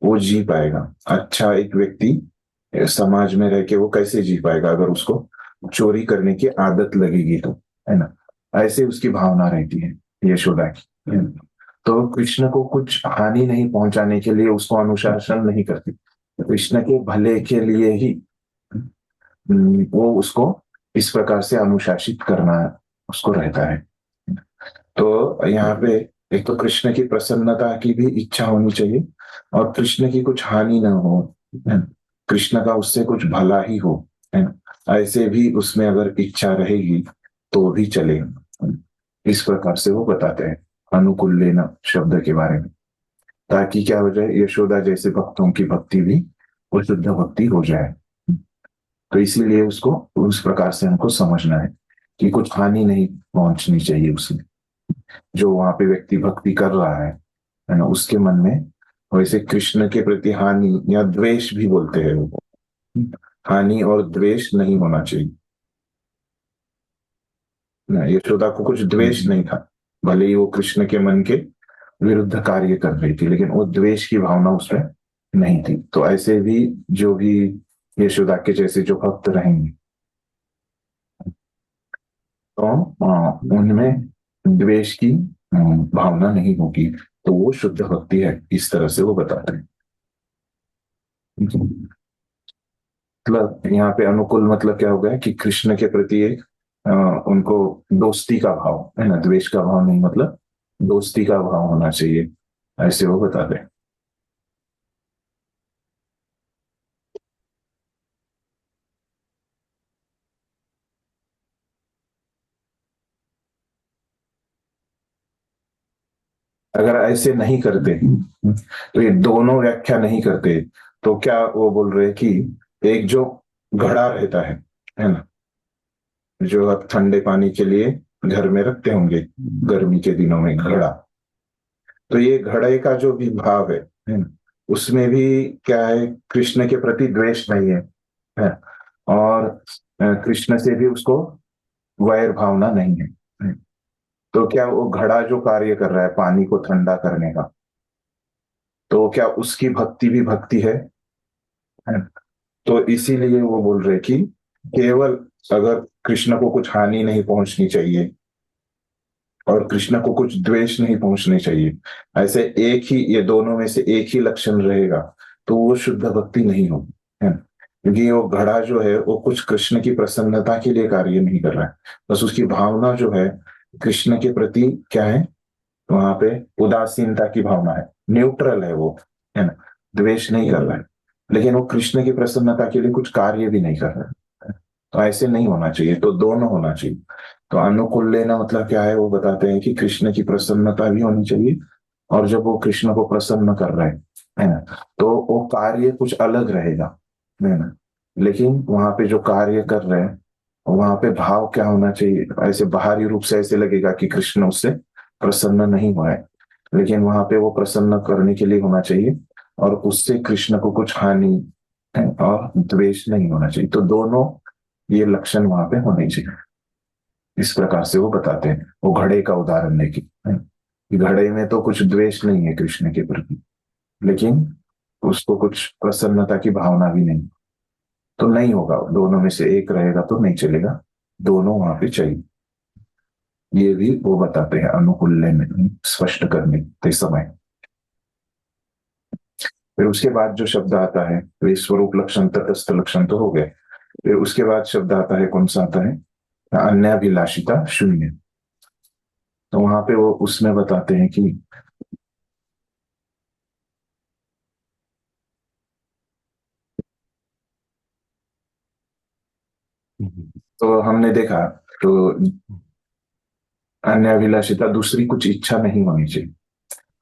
वो जी पाएगा, अच्छा एक व्यक्ति समाज में रह के वो कैसे जी पाएगा अगर उसको चोरी करने की आदत लगेगी तो, है ना। ऐसे उसकी भावना रहती है यशोदा की, है ना? तो कृष्ण को कुछ हानि नहीं पहुंचाने के लिए उसको अनुशासन नहीं करती, कृष्ण के भले के लिए ही वो उसको इस प्रकार से अनुशासित करना उसको रहता है। तो यहाँ पे एक तो कृष्ण की प्रसन्नता की भी इच्छा होनी चाहिए और कृष्ण की कुछ हानि ना हो, कृष्ण का उससे कुछ भला ही हो, है ना। ऐसे भी उसमें अगर इच्छा रहेगी तो भी चलेगा। इस प्रकार से वो बताते हैं अनुकूल लेना शब्द के बारे में, ताकि क्या हो जाए यशोदा जैसे भक्तों की भक्ति भी वो शुद्ध भक्ति हो जाए। तो इसीलिए उसको उस प्रकार से हमको समझना है कि कुछ हानि नहीं पहुंचनी चाहिए उसमें, जो वहां पे व्यक्ति भक्ति कर रहा है ना, उसके मन में वैसे कृष्ण के प्रति हानि या द्वेष भी बोलते हैं वो, हानि और द्वेष नहीं होना चाहिए ना। यशोदा को कुछ द्वेष नहीं था, भले ही वो कृष्ण के मन के विरुद्ध कार्य कर रही थी लेकिन वो द्वेष की भावना उसमें नहीं थी। तो ऐसे भी जो भी यशोदा के जैसे जो भक्त रहेंगे तो उनमें द्वेष की भावना नहीं होगी, तो वो शुद्ध भक्ति है। इस तरह से वो बताते हैं। मतलब यहाँ पे अनुकूल मतलब क्या हो गया कि कृष्ण के प्रति एक उनको दोस्ती का भाव है ना, द्वेष का भाव नहीं, मतलब दोस्ती का भाव होना चाहिए, ऐसे वो बताते हैं। अगर ऐसे नहीं करते तो ये दोनों व्याख्या नहीं करते तो क्या वो बोल रहे कि एक जो घड़ा रहता है ना, जो आप ठंडे पानी के लिए घर में रखते होंगे गर्मी के दिनों में घड़ा, तो ये घड़े का जो भी भाव है ना, उसमें भी क्या है कृष्ण के प्रति द्वेष नहीं है और कृष्ण से भी उसको वैर भावना नहीं है। तो क्या वो घड़ा जो कार्य कर रहा है पानी को ठंडा करने का, तो क्या उसकी भक्ति भी भक्ति है? तो इसीलिए वो बोल रहे कि केवल अगर कृष्ण को कुछ हानि नहीं पहुंचनी चाहिए और कृष्ण को कुछ द्वेष नहीं पहुंचने चाहिए, ऐसे एक ही ये दोनों में से एक ही लक्षण रहेगा तो वो शुद्ध भक्ति नहीं होगी, है। क्योंकि वो घड़ा जो है वो कुछ कृष्ण की प्रसन्नता के लिए कार्य नहीं कर रहा है, बस उसकी भावना जो है कृष्ण के प्रति क्या है, वहां पे उदासीनता की भावना है, न्यूट्रल है वो, है ना, द्वेष नहीं कर रहा है लेकिन वो कृष्ण की प्रसन्नता के लिए कुछ कार्य भी नहीं कर रहा है। तो ऐसे नहीं होना चाहिए, तो दोनों होना चाहिए। तो अनुकूल लेना मतलब क्या है, वो बताते हैं कि कृष्ण की प्रसन्नता भी होनी चाहिए और जब वो कृष्ण को प्रसन्न कर रहे हैं ना तो वो कार्य कुछ अलग रहेगा, है ना, लेकिन वहां पे जो कार्य कर रहे हैं वहां पे भाव क्या होना चाहिए, ऐसे बाहरी रूप से ऐसे लगेगा कि कृष्ण उससे प्रसन्न नहीं हुआ है लेकिन वहां पे वो प्रसन्न करने के लिए होना चाहिए और उससे कृष्ण को कुछ हानि और द्वेष नहीं होना चाहिए। तो दोनों ये लक्षण वहां पे होने चाहिए। इस प्रकार से वो बताते हैं, वो घड़े का उदाहरण लेके, घड़े में तो कुछ द्वेष नहीं है कृष्ण के प्रति लेकिन उसको कुछ प्रसन्नता की भावना भी नहीं, तो नहीं होगा, दोनों में से एक रहेगा तो नहीं चलेगा, दोनों वहां पे चाहिए। ये भी वो बताते हैं अनुकूल में स्पष्ट करने के समय। फिर उसके बाद जो शब्द आता है वे स्वरूप लक्षण तटस्थ लक्षण तो हो गए, फिर उसके बाद शब्द आता है, कौन सा आता है, अन्याभिलाषिता शून्य। तो वहां पे वो उसमें बताते हैं कि तो हमने देखा तो अन्याभिलाषिता दूसरी कुछ इच्छा नहीं होनी चाहिए।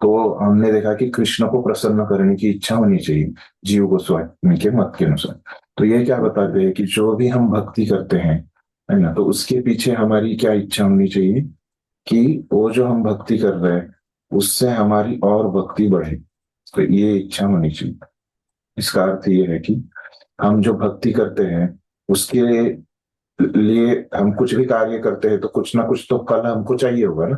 तो हमने देखा कि कृष्ण को प्रसन्न करने की इच्छा होनी चाहिए जीव गोस्वामी के मत के अनुसार। तो ये क्या बताते हैं कि जो भी हम भक्ति करते हैं, है ना, तो उसके पीछे हमारी क्या इच्छा होनी चाहिए कि वो जो हम भक्ति कर रहे हैं उससे हमारी और भक्ति बढ़े। तो ये इच्छा होनी चाहिए। इसका अर्थ ये है कि हम जो भक्ति करते हैं उसके लिए हम कुछ भी कार्य करते हैं तो कुछ ना कुछ तो फल हमको चाहिए होगा ना।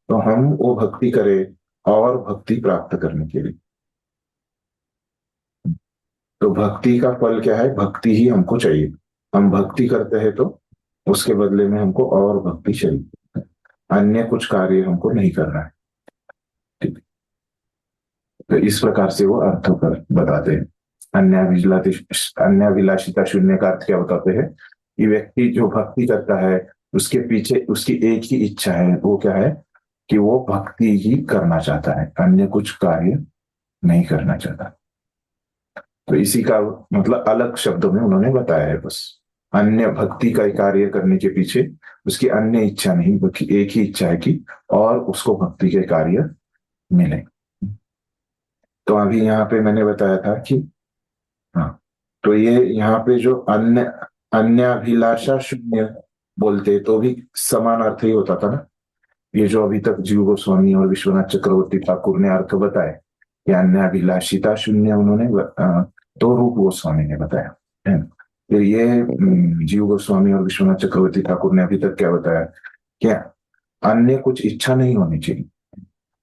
तो हम वो भक्ति करें और भक्ति प्राप्त करने के लिए। तो भक्ति का फल क्या है, भक्ति ही हमको चाहिए। हम भक्ति करते हैं तो उसके बदले में हमको और भक्ति चाहिए, अन्य कुछ कार्य हमको नहीं करना है। ठीक। तो इस प्रकार से वो अर्थ कर बताते हैं। अन्याभिलाषिता शून्य का अर्थ क्या बताते हैं कि व्यक्ति जो भक्ति करता है उसके पीछे उसकी एक ही इच्छा है, वो क्या है कि वो भक्ति ही करना चाहता है, अन्य कुछ कार्य नहीं करना चाहता। तो इसी का मतलब अलग शब्दों में उन्होंने बताया है। बस अन्य भक्ति का कार्य करने के पीछे उसकी अन्य इच्छा नहीं, बल्कि एक ही इच्छा है कि और उसको भक्ति के कार्य मिले। तो अभी यहाँ पे मैंने बताया था कि हाँ, तो ये यहाँ पे जो अन्याभिलाषा शून्य बोलते तो भी समान अर्थ ही होता था ना। ये जो अभी तक जीव गोस्वामी और विश्वनाथ चक्रवर्ती ठाकुर ने अर्थ बताए कि अन्याभिलाषिता शून्य, उन्होंने तो रूप गोस्वामी ने बताया है। फिर ये जीव गोस्वामी और विश्वनाथ चक्रवर्ती ठाकुर ने अभी तक क्या बताया, क्या अन्य कुछ इच्छा नहीं होनी चाहिए।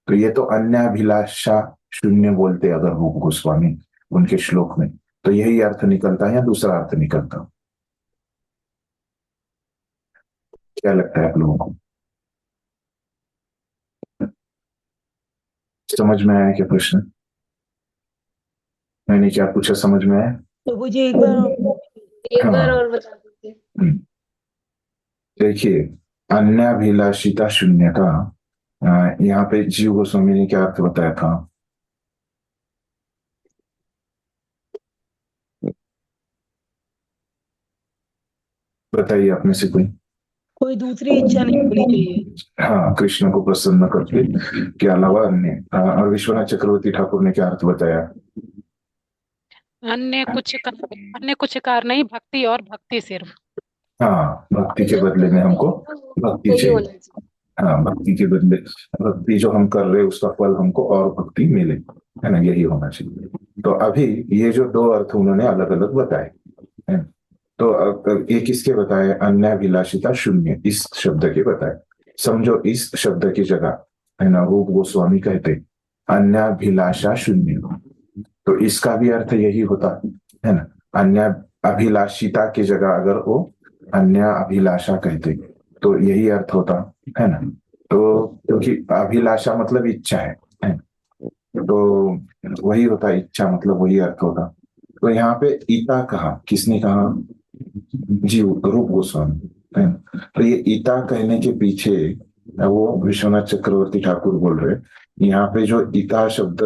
तो ये तो अन्याभिलाषा शून्य बोलते अगर रूप गोस्वामी उनके श्लोक में, तो यही अर्थ निकलता है या दूसरा अर्थ निकलता? क्या लगता है आप लोगों को? समझ में आया क्या प्रश्न? मैंने क्या पूछा, समझ में आया? तो मुझे एक बार और बता दीजिए। देखिए, अन्याभिलाषिता शून्य का यहाँ पे जीव गोस्वामी ने क्या अर्थ बताया था? बताइए आप में से कोई दूसरी इच्छा नहीं होनी चाहिए। हाँ, कृष्ण को प्रसन्न करके के अलावा अन्य। और विश्वनाथ चक्रवर्ती ठाकुर ने क्या अर्थ बताया? अन्य कुछ कार नहीं, भक्ति और भक्ति सिर्फ। हाँ, भक्ति के बदले में हमको भक्ति चाहिए। हाँ, भक्ति के बदले भक्ति जो हम कर रहे हैं उसका फल हमको और भक्ति मिले, है ना, यही होना चाहिए। तो अभी ये जो दो अर्थ उन्होंने अलग अलग बताए है। तो एक किसके बताए? अन्याभिलाषिता शून्य, इस शब्द के बताए। समझो इस शब्द की जगह, है ना, रूप गोस्वामी कहते अन्याभिलाषा शून्य, तो इसका भी अर्थ यही होता है ना। अन्य अभिलाषिता की जगह अगर वो अन्य अभिलाषा कहते तो यही अर्थ होता है ना। तो क्योंकि अभिलाषा मतलब इच्छा है, तो वही होता, इच्छा मतलब वही अर्थ होता। तो यहाँ पे ईता कहा, किसने कहा? जीव रूप गोस्वामी है। तो ये ईता कहने के पीछे वो विश्वनाथ चक्रवर्ती ठाकुर बोल रहे, यहाँ पे जो ईता शब्द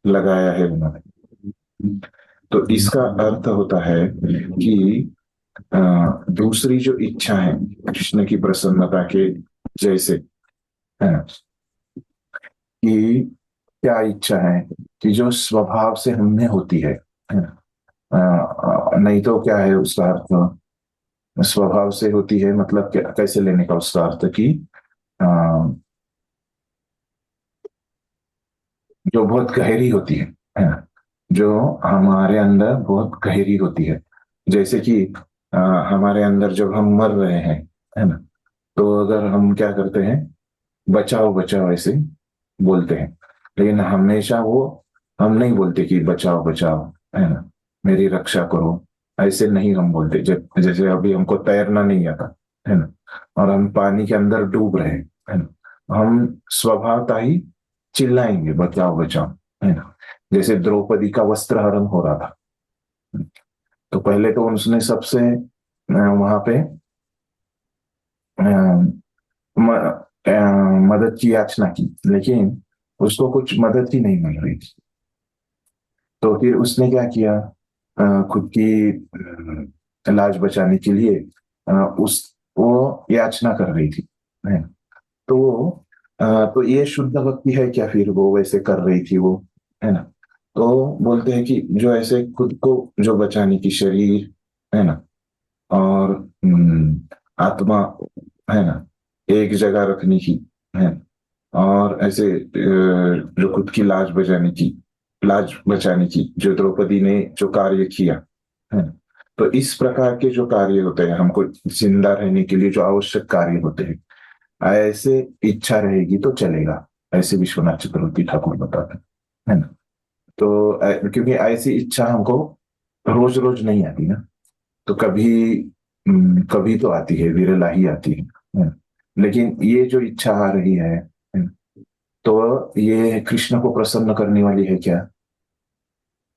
लगाया है उन्होंने, तो इसका अर्थ होता है कि दूसरी जो इच्छा है कृष्ण की प्रसन्नता के जैसे, है ना, कि क्या इच्छा है कि जो स्वभाव से हमने होती है ना। नहीं तो क्या है उसका अर्थ, स्वभाव से होती है मतलब क्या, कैसे लेने का उसका अर्थ कि जो बहुत गहरी होती है ना, जो हमारे अंदर बहुत गहरी होती है। जैसे कि हमारे अंदर जब हम मर रहे हैं, है ना, तो अगर हम क्या करते हैं, बचाओ बचाओ ऐसे बोलते हैं, लेकिन हमेशा वो हम नहीं बोलते कि बचाओ बचाओ, है ना, मेरी रक्षा करो, ऐसे नहीं हम बोलते। जैसे अभी हमको तैरना नहीं आता, है ना, और हम पानी के अंदर डूब रहे हैं, है ना, हम स्वभावतः ही चिल्लाएंगे बचाओ बचाओ, है ना। जैसे द्रौपदी का वस्त्रहरण हो रहा था, तो पहले तो उसने सबसे वहां पे मदद की याचना की, लेकिन उसको कुछ मदद ही नहीं मिल रही थी। तो फिर उसने क्या किया, खुद की लाज बचाने के लिए वो याचना कर रही थी, है। तो ये शुद्ध भक्ति है क्या? फिर वो वैसे कर रही थी वो, है ना। तो बोलते हैं कि जो ऐसे खुद को जो बचाने की, शरीर, है ना, और आत्मा, है ना, एक जगह रखने की, है, और ऐसे जो खुद की लाज बचाने की जो द्रौपदी ने जो कार्य किया, है, तो इस प्रकार के जो कार्य होते हैं, हमको जिंदा रहने के लिए जो आवश्यक कार्य होते हैं, ऐसे इच्छा रहेगी तो चलेगा, ऐसे विश्वनाथ चक्रवर्ती ठाकुर बताते हैं, है ना। तो क्योंकि ऐसी इच्छा हमको रोज रोज नहीं आती ना, तो कभी तो आती है, विरला ही आती है। लेकिन ये जो इच्छा आ रही है, तो ये कृष्ण को प्रसन्न करने वाली है क्या?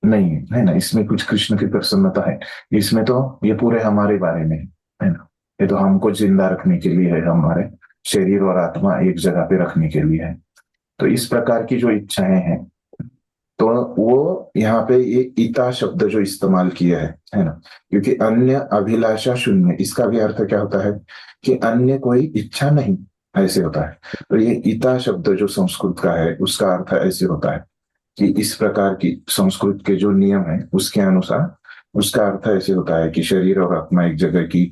नहीं है ना, इसमें कुछ कृष्ण की प्रसन्नता है, इसमें तो ये पूरे हमारे बारे में है ना। ये तो हमको जिंदा रखने के लिए है, हमारे शरीर और आत्मा एक जगह पे रखने के लिए है। तो इस प्रकार की जो इच्छाएं हैं, तो वो यहाँ पे ये इता शब्द जो इस्तेमाल किया है ना, क्योंकि अन्य अभिलाषा शून्य, इसका भी अर्थ क्या होता है कि अन्य कोई इच्छा नहीं, ऐसे होता है। तो ये इता शब्द जो संस्कृत का है, उसका अर्थ ऐसे होता है कि इस प्रकार की संस्कृत के जो नियम है उसके अनुसार उसका अर्थ ऐसे होता है कि शरीर और आत्मा एक जगह की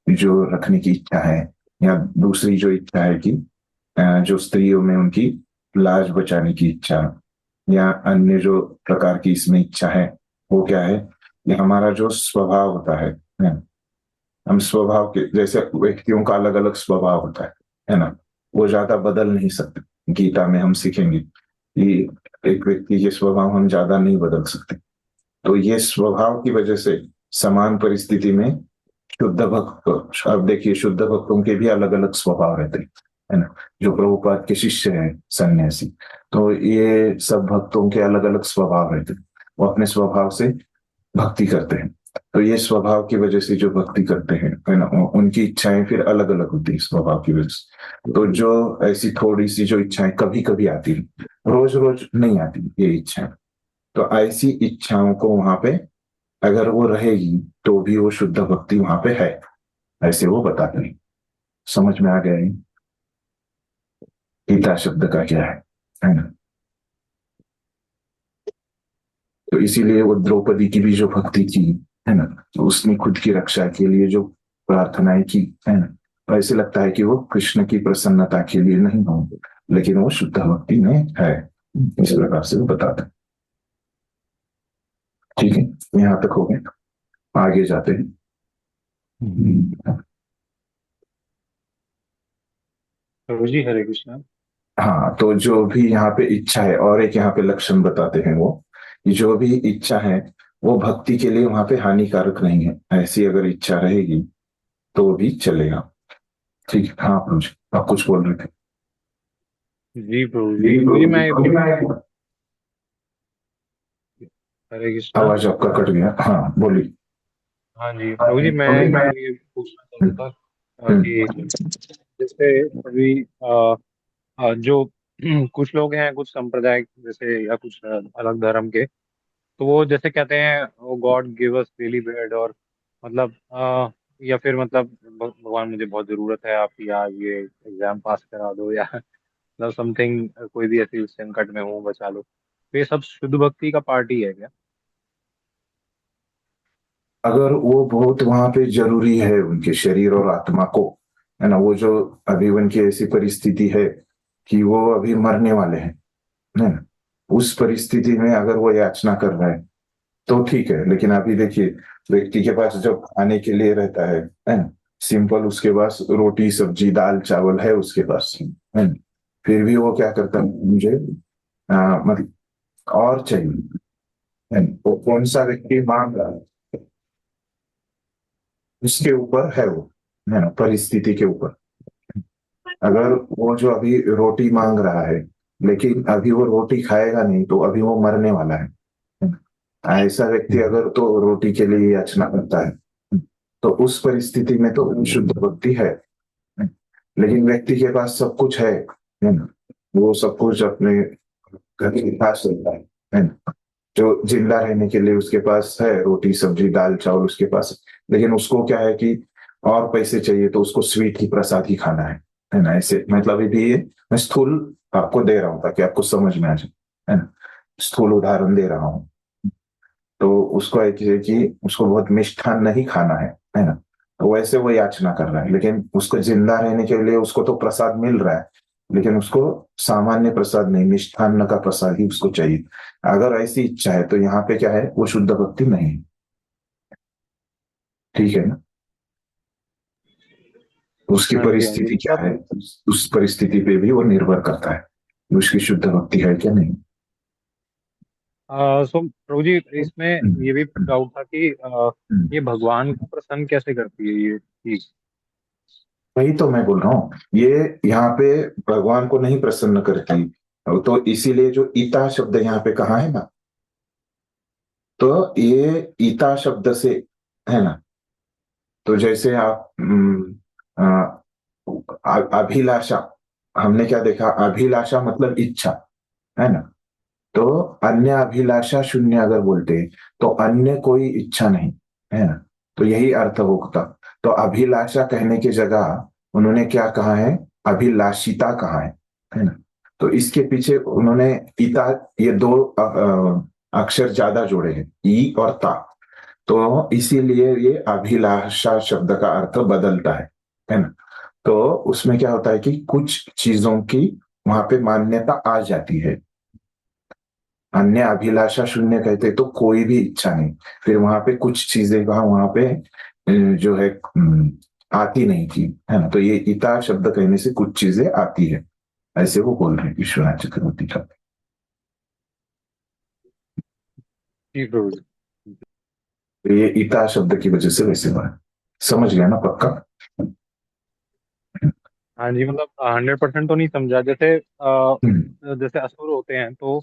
जो रखने की इच्छा है, या दूसरी जो इच्छा है कि जो स्त्रियों में उनकी लाज बचाने की इच्छा, या अन्य जो प्रकार की इसमें इच्छा है, वो क्या है, ये हमारा जो स्वभाव होता है। हम स्वभाव के, जैसे व्यक्तियों का अलग अलग स्वभाव होता है ना, वो ज्यादा बदल नहीं सकते। गीता में हम सीखेंगे कि एक व्यक्ति के स्वभाव हम ज्यादा नहीं बदल सकते। तो ये स्वभाव की वजह से समान परिस्थिति में शुद्ध भक्त, अब देखिए शुद्ध भक्तों के भी अलग अलग स्वभाव रहते हैं, है ना। जो प्रभुपाद के शिष्य हैं सन्यासी, तो ये सब भक्तों के अलग अलग स्वभाव रहते हैं, वो अपने स्वभाव से भक्ति करते हैं। तो ये स्वभाव की वजह से जो भक्ति करते हैं, है ना, उनकी इच्छाएं फिर अलग अलग होती है स्वभाव की वजह से। तो जो ऐसी थोड़ी सी जो इच्छाएं कभी कभी आती है, रोज रोज नहीं आती ये इच्छाएं, तो ऐसी इच्छाओं को वहां पे अगर वो रहेगी तो भी वो शुद्ध भक्ति वहां पे है, ऐसे वो बताते हैं। समझ में आ गया है गीता शब्द का क्या है ना। तो इसीलिए वो द्रौपदी की भी जो भक्ति की, है ना, तो उसने खुद की रक्षा के लिए जो प्रार्थनाएं की, है ना, तो ऐसे लगता है कि वो कृष्ण की प्रसन्नता के लिए नहीं हो, लेकिन वो शुद्ध भक्ति में है, इस प्रकार से वो बताते हैं। ठीक है, यहां तक हो गए, आगे जाते हैं। प्रभु जी हरे कृष्णा। हाँ, तो जो भी यहाँ पे इच्छा है, और एक यहाँ पे लक्षण बताते हैं वो, जो भी इच्छा है वो भक्ति के लिए वहां पे हानिकारक नहीं है। ऐसी अगर इच्छा रहेगी तो भी चलेगा। ठीक है, हाँ प्रभु जी आप कुछ बोल रहे थे। जी प्रभु जी, मैं हरे कृष्णा। आवाज आपका कट गया, हाँ बोलिए। हाँ जी प्रभु जी, मैं ये पूछना चाहता था कि जैसे अभी जो कुछ लोग हैं, कुछ संप्रदाय जैसे या कुछ अलग धर्म के, तो वो जैसे कहते हैं वो God give us daily bread, और मतलब या फिर मतलब भगवान मुझे बहुत जरूरत है आपकी, आज ये एग्जाम पास करा दो, या मतलब समथिंग, कोई भी ऐसी संकट में हूँ बचा लो। तो ये सब शुद्ध भक्ति का पार्ट ही है क्या? अगर वो बहुत वहां पे जरूरी है उनके शरीर और आत्मा को, है ना, वो जो अभी उनकी ऐसी परिस्थिति है कि वो अभी मरने वाले हैं, है ना, उस परिस्थिति में अगर वो याचना कर रहे हैं तो ठीक है। लेकिन अभी देखिए व्यक्ति के पास जब खाने के लिए रहता है ना, सिंपल उसके पास रोटी सब्जी दाल चावल है उसके पास, है ना, फिर भी वो क्या करता है, मुझे मतलब और चाहिए, है ना। वो कौन सा व्यक्ति मांग रहा है उसके ऊपर है वो, है ना, परिस्थिति के ऊपर। अगर वो जो अभी रोटी मांग रहा है लेकिन अभी वो रोटी खाएगा नहीं, तो अभी वो मरने वाला है ना? ऐसा व्यक्ति अगर तो रोटी के लिए याचना करता है तो उस परिस्थिति में तो वो शुद्ध भक्ति है। लेकिन व्यक्ति के पास सब कुछ है ना, वो सब कुछ अपने घर के पास रहता है ना, जो जिंदा रहने के लिए उसके पास है रोटी सब्जी दाल चावल उसके पास, लेकिन उसको क्या है कि और पैसे चाहिए तो उसको स्वीट ही प्रसाद ही खाना है ना। ऐसे मतलब अभी ये मैं स्थूल आपको दे रहा हूँ ताकि आपको समझ में आ जाए, है ना, स्थूल उदाहरण दे रहा हूँ। तो उसको एक है कि उसको बहुत मिष्ठान नहीं खाना है ना, तो वैसे वो याचना कर रहा है, लेकिन उसको जिंदा रहने के लिए उसको तो प्रसाद मिल रहा है, लेकिन उसको सामान्य प्रसाद नहीं मिष्ठान्न का प्रसाद ही उसको चाहिए। अगर ऐसी इच्छा है तो यहाँ पे क्या है, वो शुद्ध भक्ति नहीं है। ठीक है ना, उसकी हाँ जी, हाँ जी, परिस्थिति क्या मतलब है उस परिस्थिति पे भी वो निर्भर करता है उसकी शुद्ध भक्ति है क्या नहीं। सो प्रभु जी इसमें ये भी डाउट था कि ये भगवान को प्रसन्न कैसे करती है ये चीज। वही तो मैं बोल रहा हूँ, ये यहाँ पे भगवान को नहीं प्रसन्न करती, तो इसीलिए जो ईता शब्द यहाँ पे कहा है ना, तो ये ईता शब्द से है ना, तो जैसे आप अभिलाषा, हमने क्या देखा, अभिलाषा मतलब इच्छा, है ना, तो अन्य अभिलाषा शून्य अगर बोलते हैं तो अन्य कोई इच्छा नहीं, है ना, तो यही अर्थ होता। तो अभिलाषा कहने की जगह उन्होंने क्या कहा है, अभिलाषिता कहा है ना, तो इसके पीछे उन्होंने इता ये दो अक्षर ज्यादा जोड़े हैं, ई और ता, तो इसीलिए ये अभिलाषा शब्द का अर्थ बदलता है ना। तो उसमें क्या होता है कि कुछ चीजों की वहां पे मान्यता आ जाती है, अन्य अभिलाषा शून्य कहते तो कोई भी इच्छा नहीं, फिर वहां पे कुछ चीजें वहां पे जो है आती नहीं थी, है ना, तो ये इता शब्द कहने से कुछ चीजें आती है, ऐसे वो बोल रहे हैं विश्वनाथ चक्रवर्ती का। जी प्रभु जी। तो ये इता शब्द की वजह से वैसे बना, समझ गया ना पक्का। हाँ जी, मतलब 100% तो नहीं समझा। जैसे जैसे असुर होते हैं तो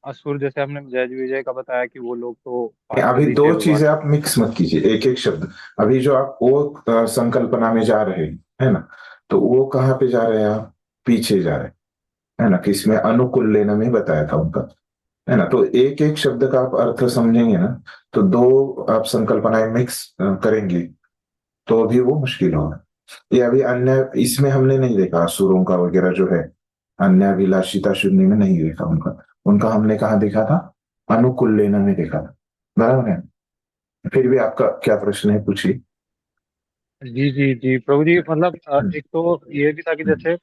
असुर, जैसे हमने जय विजय का बताया कि वो लोग तो अभी पार्षद ही दो थे भगवान। चीजें आप मिक्स मत कीजिए, एक एक शब्द। अभी जो आप वो संकल्पना में जा रहे हैं, है ना, तो वो कहाँ पे जा रहे हैं, आप पीछे जा रहे हैं, है ना, किसमें अनुकूल लेना में बताया था उनका, है ना, तो एक एक शब्द का आप अर्थ समझेंगे ना, तो दो आप संकल्पनाएं मिक्स करेंगे तो अभी वो मुश्किल होगा। ये अभी अन्य इसमें हमने नहीं देखा, असुरों का वगैरह जो है अन्य अभिलाषिता शून्य में नहीं देखा उनका, उनका हमने कहा देखा था, अनुकूल लेना में देखा था, बराबर है। फिर भी आपका क्या प्रश्न है, पूछिए। जी जी जी प्रभु जी, मतलब एक तो ये भी था कि जैसे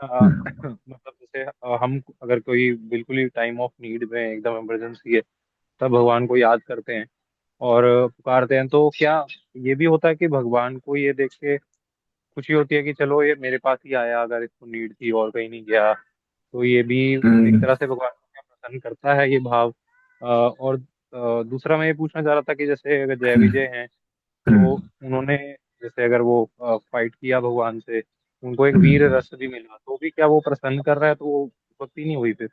मतलब जैसे हम अगर कोई बिल्कुल ही टाइम ऑफ नीड में एकदम इमरजेंसी है तब भगवान को याद करते हैं और पुकारते हैं, तो क्या ये भी होता है कि भगवान को ये देख के खुशी होती है कि चलो ये मेरे पास ही आया, अगर इसको नीड थी और कहीं नहीं गया, तो ये भी एक तरह से भगवान को क्या प्रसन्न करता है ये भाव। और दूसरा मैं ये पूछना चाह रहा था कि जैसे अगर जय विजय हैं तो उन्होंने जैसे अगर वो फाइट किया भगवान से, उनको एक वीर रस भी मिला, तो भी क्या वो प्रसन्न कर रहा है, तो वो भक्ति नहीं हुई फिर।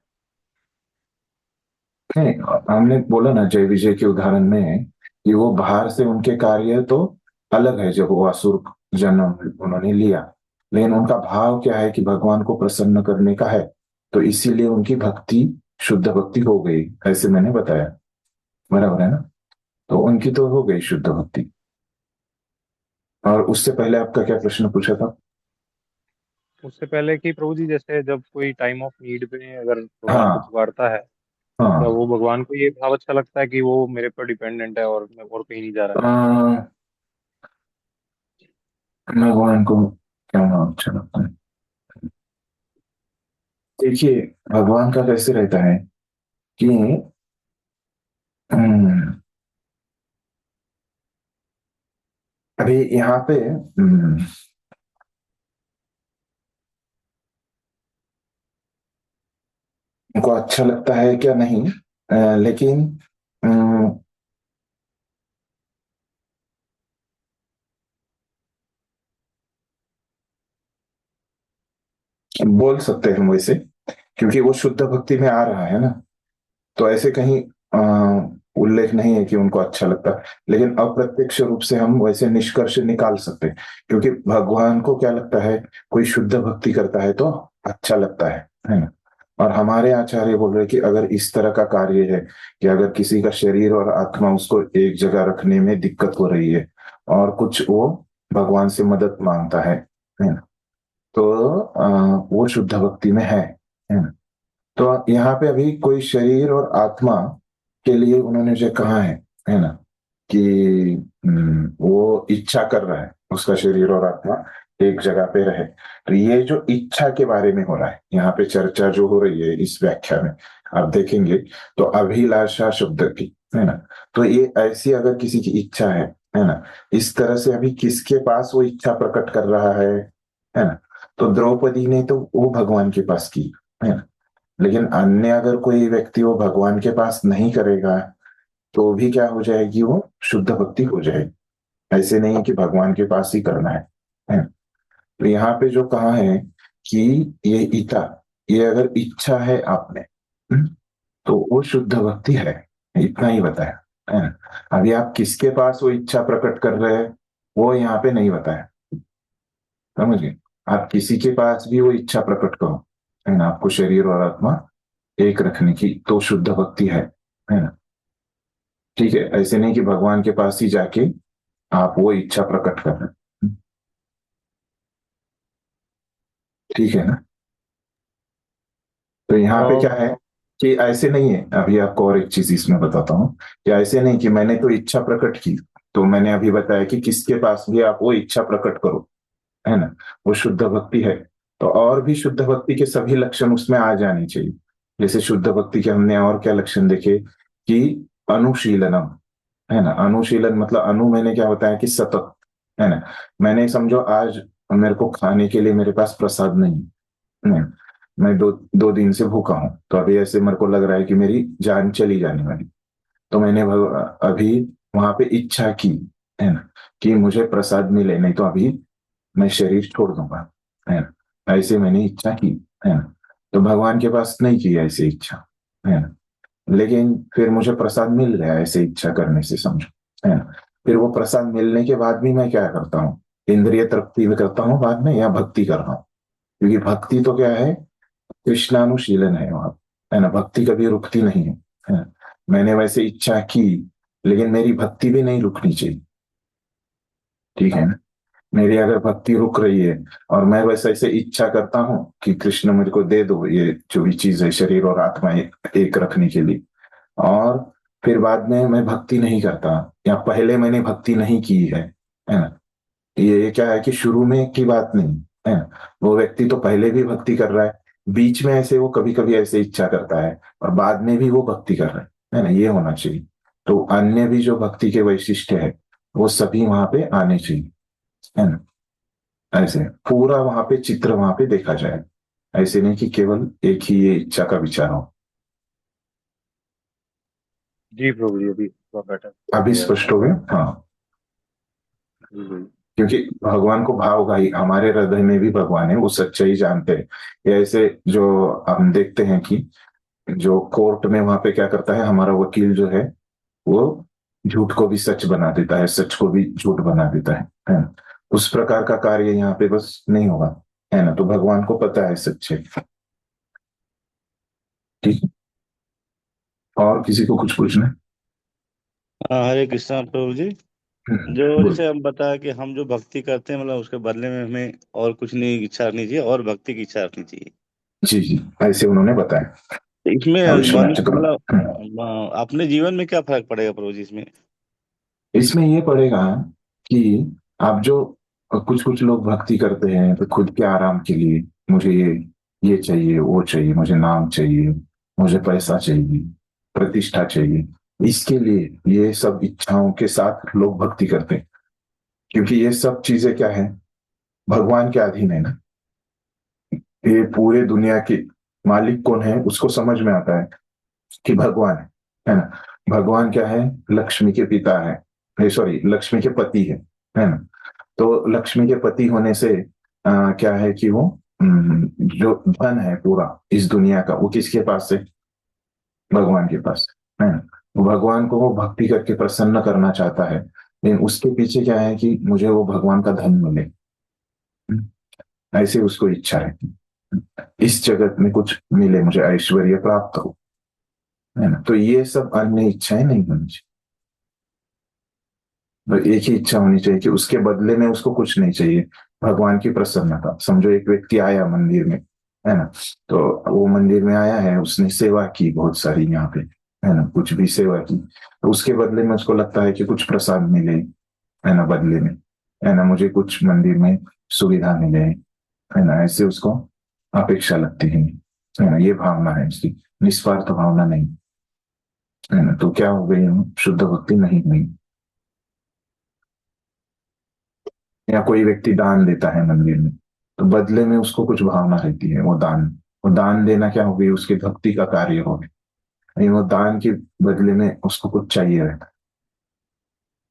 नहीं, हमने बोला ना जय विजय के उदाहरण में कि वो बाहर से उनके कार्य तो अलग है, जब वो असुर जन्म उन्होंने लिया, लेकिन उनका भाव क्या है कि भगवान को प्रसन्न करने का है, तो इसीलिए उनकी भक्ति शुद्ध भक्ति हो गई, ऐसे मैंने बताया, बराबर है ना, तो उनकी तो हो गई शुद्ध भक्ति। और उससे पहले आपका क्या प्रश्न पूछा था। उससे पहले कि प्रभु जी जैसे जब कोई टाइम ऑफ नीड में अगर भगवान को हाँ पुकारता है, तो क्या हाँ, वो भगवान को ये भाव अच्छा लगता है कि वो मेरे पर डिपेंडेंट है और मैं और कहीं नहीं जा रहा है। भगवान को क्या नाम अच्छा लगता है, देखिए भगवान का कैसे रहता है कि हम्म, अभी यहाँ पे उनको अच्छा लगता है क्या नहीं, लेकिन अम, बोल सकते हैं हम वैसे, क्योंकि वो शुद्ध भक्ति में आ रहा है ना, तो ऐसे कहीं उल्लेख नहीं है कि उनको अच्छा लगता है, लेकिन अप्रत्यक्ष रूप से हम वैसे निष्कर्ष निकाल सकते हैं, क्योंकि भगवान को क्या लगता है, कोई शुद्ध भक्ति करता है तो अच्छा लगता है ना। और हमारे आचार्य बोल रहे कि अगर इस तरह का कार्य है कि अगर किसी का शरीर और आत्मा उसको एक जगह रखने में दिक्कत हो रही है और कुछ वो भगवान से मदद मांगता है ना, तो वो शुद्ध भक्ति में है ना। तो यहाँ पे अभी कोई शरीर और आत्मा के लिए उन्होंने जो कहा है ना, कि वो इच्छा कर रहा है उसका शरीर और आत्मा एक जगह पे रहे। तो ये जो इच्छा के बारे में हो रहा है यहाँ पे चर्चा जो हो रही है इस व्याख्या में, आप देखेंगे तो अभिलाषा शब्द की है ना, तो ये ऐसी अगर किसी की इच्छा है ना, इस तरह से अभी किसके पास वो इच्छा प्रकट कर रहा है ना, तो द्रौपदी ने तो वो भगवान के पास की है ना, लेकिन अन्य अगर कोई व्यक्ति वो भगवान के पास नहीं करेगा तो भी क्या हो जाएगी, वो शुद्ध भक्ति हो जाएगी। ऐसे नहीं है कि भगवान के पास ही करना है। तो यहाँ पे जो कहा है कि ये इता, ये अगर इच्छा है आपने तो वो शुद्ध भक्ति है, इतना ही बताया है ना। अभी आप किसके पास वो इच्छा प्रकट कर रहे हैं वो यहाँ पे नहीं बताया, समझिए। आप किसी के पास भी वो इच्छा प्रकट करो है ना, आपको शरीर और आत्मा एक रखने की, तो शुद्ध भक्ति है ना। ठीक है, ऐसे नहीं कि भगवान के पास ही जाके आप वो इच्छा प्रकट कर रहे हैं, ठीक है ना। तो यहाँ पे क्या है कि ऐसे नहीं है, अभी आपको और एक चीज इसमें बताता हूँ कि ऐसे नहीं कि मैंने तो इच्छा प्रकट की, तो मैंने अभी बताया कि किसके पास भी आप वो इच्छा प्रकट करो है ना, वो शुद्ध भक्ति है। तो और भी शुद्ध भक्ति के सभी लक्षण उसमें आ जाने चाहिए। जैसे शुद्ध भक्ति के हमने और क्या लक्षण देखे कि अनुशीलनम है ना, अनुशीलन मतलब अनु मैंने क्या बताया कि सतत है ना। मैंने समझो आज मेरे को खाने के लिए मेरे पास प्रसाद नहीं, मैं दो दिन से भूखा हूं, तो अभी ऐसे मेरे को लग रहा है कि मेरी जान चली जाने वाली, तो मैंने अभी वहां पे इच्छा की है ना कि मुझे प्रसाद मिले, नहीं तो अभी मैं शरीर छोड़ दूंगा है ना, ऐसे मैंने इच्छा की है ना। तो भगवान के पास नहीं की ऐसी इच्छा है ना, लेकिन फिर मुझे प्रसाद मिल गया ऐसे इच्छा करने से, समझो है ना। फिर वो प्रसाद मिलने के बाद भी मैं क्या करता हूँ, इंद्रिय तृप्ति में करता हूँ बाद में, या भक्ति कर रहा हूँ, क्योंकि भक्ति तो क्या है, कृष्णानुशीलन है वहां है ना, भक्ति कभी रुकती नहीं है ना? मैंने वैसे इच्छा की लेकिन मेरी भक्ति भी नहीं रुकनी चाहिए, ठीक है ना। मेरी अगर भक्ति रुक रही है और मैं वैसे ऐसे इच्छा करता हूं कि कृष्ण मेरे को दे दो ये जो भी चीज है शरीर और आत्मा एक रखने के लिए, और फिर बाद में मैं भक्ति नहीं करता, या पहले मैंने भक्ति नहीं की है ना, ये क्या है कि शुरू में की बात नहीं है ना, वो व्यक्ति तो पहले भी भक्ति कर रहा है, बीच में ऐसे वो कभी कभी ऐसे इच्छा करता है और बाद में भी वो भक्ति कर रहा है ना, ये होना चाहिए। तो अन्य भी जो भक्ति के वैशिष्ट्य है वो सभी वहां पे आने चाहिए है ना, ऐसे पूरा वहां पे चित्र वहां पे देखा जाए, ऐसे नहीं कि केवल एक ही ये इच्छा का विचार हो। जी प्रभु जी, अभी बेटर, अभी स्पष्ट हो गया, हाँ। क्योंकि भगवान को भाव होगा ही, हमारे हृदय में भी भगवान है, वो सच्चाई जानते हैं। ये ऐसे जो हम देखते हैं कि जो कोर्ट में वहां पे क्या करता है हमारा वकील जो है, वो झूठ को भी सच बना देता है, सच को भी झूठ बना देता है ना? उस प्रकार का कार्य यहाँ पे बस नहीं होगा है ना। तो भगवान को पता है सच्चे, ठीक। और किसी को कुछ पूछना है? हरे कृष्णा प्रभु जी। जो जैसे हम बताया कि हम जो भक्ति करते हैं मतलब उसके बदले में हमें और कुछ नहीं इच्छा रखनी चाहिए और भक्ति की इच्छा रखनी चाहिए। जी जी, ऐसे उन्होंने बताया। इसमें अविश्वनाथ चक्रवर्ती, मतलब अपने जीवन में क्या फर्क पड़ेगा प्रभु जी इसमें? इसमें ये पड़ेगा कि आप जो कुछ कुछ लोग भक्ति करते हैं तो खुद के आराम के लिए, मुझे ये चाहिए, वो चाहिए, मुझे नाम चाहिए, मुझे पैसा चाहिए, प्रतिष्ठा चाहिए, इसके लिए ये सब इच्छाओं के साथ लोग भक्ति करते हैं। क्योंकि ये सब चीजें क्या है, भगवान के अधीन है ना। ये पूरे दुनिया के मालिक कौन है उसको समझ में आता है कि भगवान है ना। भगवान क्या है, लक्ष्मी के पिता है, सॉरी लक्ष्मी के पति है ना। तो लक्ष्मी के पति होने से क्या है कि वो जो धन है पूरा इस दुनिया का, वो किसके पास है, भगवान के पास है ना। भगवान को वो भक्ति करके प्रसन्न करना चाहता है, लेकिन उसके पीछे क्या है कि मुझे वो भगवान का धन मिले, ऐसे उसको इच्छा है, इस जगत में कुछ मिले, मुझे ऐश्वर्य प्राप्त हो, है ना। तो ये सब अन्य इच्छाएं नहीं होनी चाहिए, तो एक ही इच्छा होनी चाहिए कि उसके बदले में उसको कुछ नहीं चाहिए, भगवान की प्रसन्नता। समझो एक व्यक्ति आया मंदिर में, है ना, तो वो मंदिर में आया है, उसने सेवा की बहुत सारी यहाँ पे, है ना, कुछ भी सेवा की, तो उसके बदले में उसको लगता है कि कुछ प्रसाद मिले, है ना, बदले में, है ना, मुझे कुछ मंदिर में सुविधा मिले, है ना, ऐसे उसको अपेक्षा लगती है ना, ये भावना है इसकी, निस्वार्थ भावना नहीं, है ना। तो क्या हो गई, शुद्ध भक्ति नहीं हुई। या कोई व्यक्ति दान देता है मंदिर में, तो बदले में उसको कुछ भावना रहती है, वो दान देना क्या हो गई, उसकी भक्ति का कार्य हो गया, लेकिन वो दान के बदले में उसको कुछ चाहिए रहता है,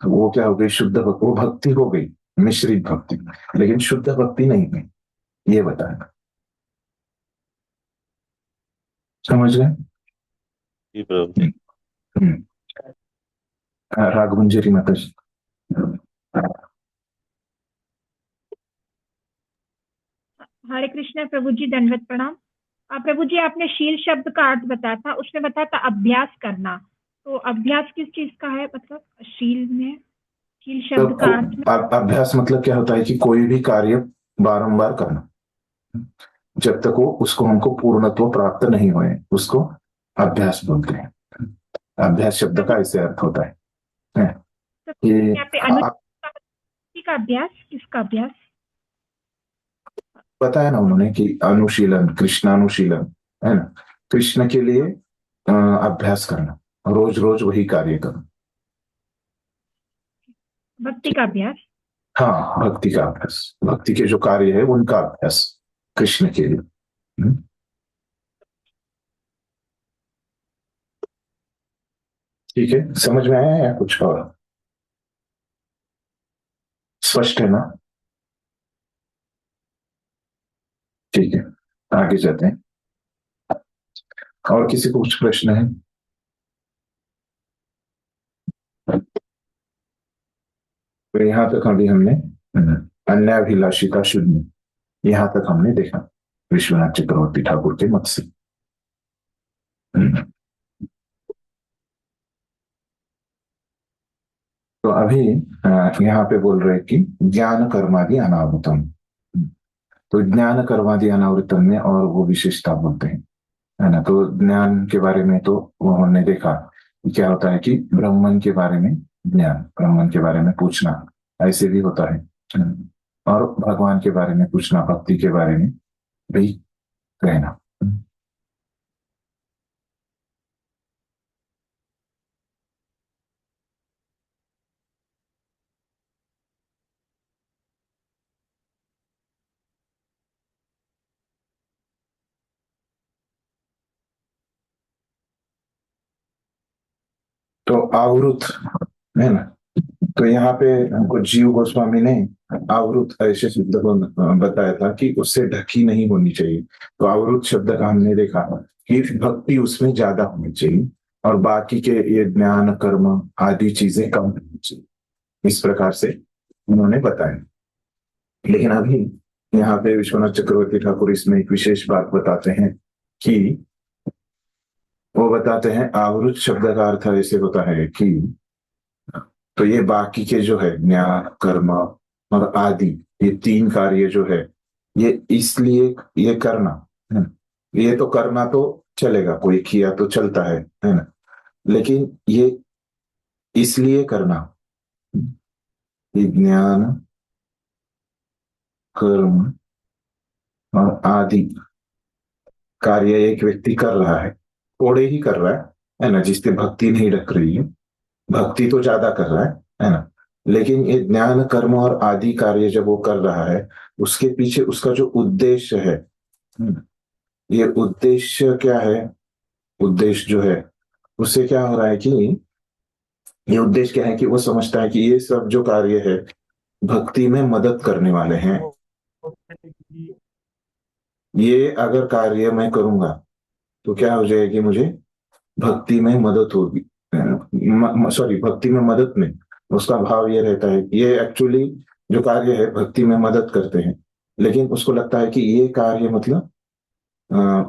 तो वो क्या हो गई, शुद्ध भक्ति, वो भक्ति हो गई, मिश्रित भक्ति, लेकिन शुद्ध भक्ति नहीं हुई, ये बताया। समझ गए? जी प्रभु जी। राघवंजरी माता जी। हरे कृष्ण प्रभु जी, दंडवत प्रणाम। प्रभु जी, आपने शील शब्द का अर्थ बताया था, उसमें बताया था अभ्यास करना, तो अभ्यास किस चीज का है, मतलब शील में, शील तो शब्द का अर्थ में? अभ्यास मतलब क्या होता है कि कोई भी कार्य बारंबार करना, जब तक वो उसको हमको पूर्णत्व प्राप्त नहीं हुए, उसको अभ्यास बोलते हैं। अभ्यास शब्द का ऐसे अर्थ होता है तो कि यहाँ पे अनुष्ठान का अभ्यास, किसका अभ्यास? बताया ना उन्होंने कि अनुशीलन, कृष्णानुशीलन, है ना, कृष्ण के लिए अभ्यास करना, रोज रोज वही कार्य करना, भक्ति का अभ्यास। हाँ, भक्ति का अभ्यास, भक्ति के जो कार्य है उनका अभ्यास कृष्ण के लिए। ठीक है, समझ में आया या कुछ और स्पष्ट है ना? ठीक है, आगे जाते हैं। और किसी को कुछ प्रश्न है? तो यहां तक अभी हमने अन्याभिलाषिता शून्य, यहां तक हमने देखा विश्वनाथ चक्रवर्ती ठाकुर के मत से। तो अभी यहाँ पे बोल रहे कि ज्ञान कर्मादि अनावृतम, तो ज्ञान कर्मादि अनावृतम में और वो विशेषता बोलते हैं, है ना। तो ज्ञान के बारे में तो वो हमने देखा कि क्या होता है कि ब्रह्मन के बारे में ज्ञान, ब्रह्मन के बारे में पूछना, ऐसे भी होता है, और भगवान के बारे में पूछना, भक्ति के बारे में भी कहना। तो आवृत, है ना, तो यहाँ पे हमको जीव गोस्वामी ने आवृत ऐसे शब्द को बताया था कि उससे ढकी नहीं होनी चाहिए। तो आवृत शब्द का हमने देखा कि भक्ति उसमें ज्यादा होनी चाहिए और बाकी के ये ज्ञान कर्म आदि चीजें कम होनी चाहिए, इस प्रकार से उन्होंने बताया। लेकिन अभी यहाँ पे विश्वनाथ चक्रवर्ती ठाकुर इसमें एक विशेष बात बताते हैं कि वो बताते हैं आवृत शब्द का अर्थ ऐसे होता है कि, तो ये बाकी के जो है ज्ञान कर्म और आदि, ये तीन कार्य जो है, ये इसलिए ये करना, है ना, ये तो करना तो चलेगा, कोई किया तो चलता है ना, लेकिन ये इसलिए करना, ये ज्ञान कर्म और आदि कार्य एक व्यक्ति कर रहा है, थोड़े ही कर रहा है ना, जिससे भक्ति नहीं रख रही है, भक्ति तो ज्यादा कर रहा है ना, लेकिन ये ज्ञान कर्म और आदि कार्य जब वो कर रहा है, उसके पीछे उसका जो उद्देश्य है, ये उद्देश्य क्या है, उद्देश्य जो है उससे क्या हो रहा है कि, ये उद्देश्य क्या है कि वो समझता है कि ये सब जो कार्य है भक्ति में मदद करने वाले हैं, ये अगर कार्य मैं करूंगा तो क्या हो जाएगी, मुझे भक्ति में मदद होगी, सॉरी, भक्ति में मदद में उसका भाव ये रहता है, ये एक्चुअली जो कार्य है भक्ति में मदद करते हैं, लेकिन उसको लगता है कि ये कार्य मतलब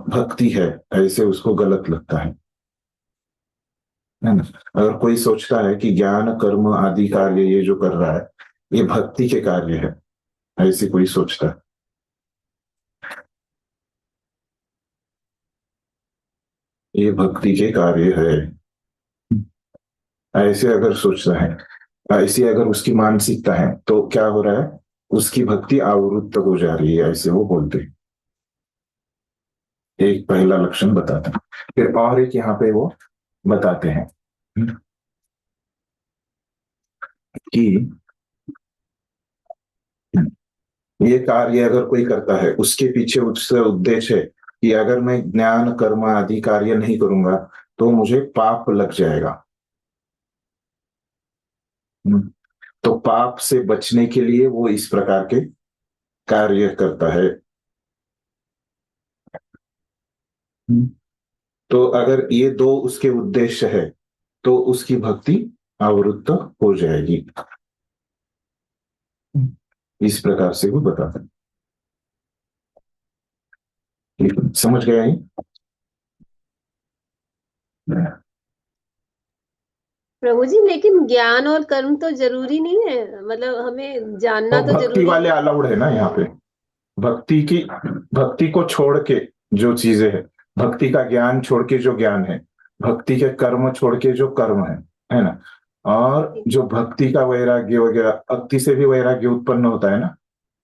भक्ति है, ऐसे उसको गलत लगता है ना। अगर कोई सोचता है कि ज्ञान कर्म आदि कार्य ये जो कर रहा है ये भक्ति के कार्य है, ऐसे कोई सोचता है, ये भक्ति के कार्य है, ऐसे अगर सोचता है, ऐसी अगर उसकी मानसिकता है, तो क्या हो रहा है, उसकी भक्ति आवृत्त हो जा रही है, ऐसे वो बोलते हैं। एक पहला लक्षण बताते हैं, फिर और एक यहाँ पे वो बताते हैं कि ये कार्य अगर कोई करता है उसके पीछे उसका उद्देश्य है कि अगर मैं ज्ञान कर्म आदि कार्य नहीं करूंगा तो मुझे पाप लग जाएगा। तो पाप से बचने के लिए वो इस प्रकार के कार्य करता है। तो अगर ये दो उसके उद्देश्य है तो उसकी भक्ति आवृत्त हो जाएगी, इस प्रकार से वो बताते हैं। समझ गया ये? प्रभु जी, लेकिन ज्ञान और कर्म तो जरूरी नहीं है, मतलब हमें जानना तो तो भक्ति जरूरी वाले है। अलाउड है ना यहाँ पे, भक्ति को छोड़ के जो चीजें है, भक्ति का ज्ञान छोड़ के जो ज्ञान है, भक्ति के कर्म छोड़ के जो कर्म है ना, और जो भक्ति का वैराग्य वगैरह, भक्ति से भी वैराग्य उत्पन्न होता है ना,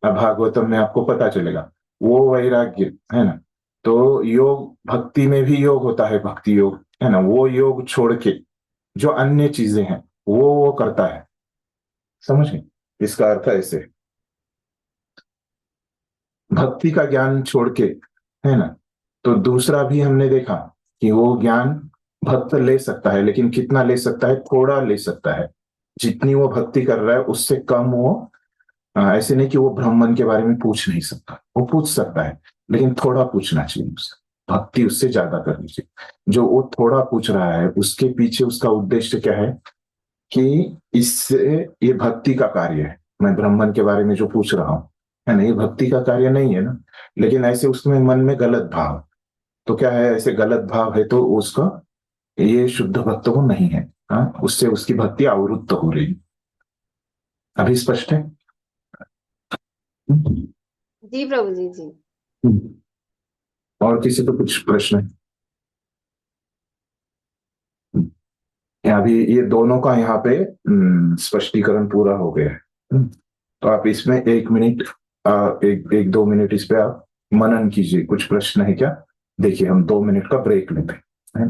अब भागवतम में आपको पता चलेगा वो वैराग्य है ना। तो योग, भक्ति में भी योग होता है, भक्ति योग है ना, वो योग छोड़ के जो अन्य चीजें हैं वो करता है, समझ गए? इसका अर्थ ऐसे, भक्ति का ज्ञान छोड़ के है ना। तो दूसरा भी हमने देखा कि वो ज्ञान भक्त ले सकता है, लेकिन कितना ले सकता है, थोड़ा ले सकता है, जितनी वो भक्ति कर रहा है उससे कम वो, ऐसे नहीं कि वो ब्राह्मण के बारे में पूछ नहीं सकता, वो पूछ सकता है, लेकिन थोड़ा पूछना चाहिए उससे, भक्ति उससे ज्यादा करनी चाहिए। जो वो थोड़ा पूछ रहा है उसके पीछे उसका उद्देश्य क्या है कि इससे ये भक्ति का कार्य है, मैं ब्राह्मण के बारे में जो पूछ रहा हूं है ना, ये भक्ति का कार्य नहीं है ना, लेकिन ऐसे उसमें मन में गलत भाव, तो क्या है, ऐसे गलत भाव है तो उसका ये शुद्ध भक्त वो नहीं है, हाँ, उससे उसकी भक्ति आवृत्त हो रही। अभी स्पष्ट है? जी प्रभु जी, जी। और किसी को कुछ प्रश्न है? अभी ये दोनों का यहाँ पे स्पष्टीकरण पूरा हो गया है। तो आप इसमें 1 मिनट, एक 2 मिनट इस पे आप मनन कीजिए, कुछ प्रश्न है क्या? देखिए हम 2 मिनट का ब्रेक लेते हैं।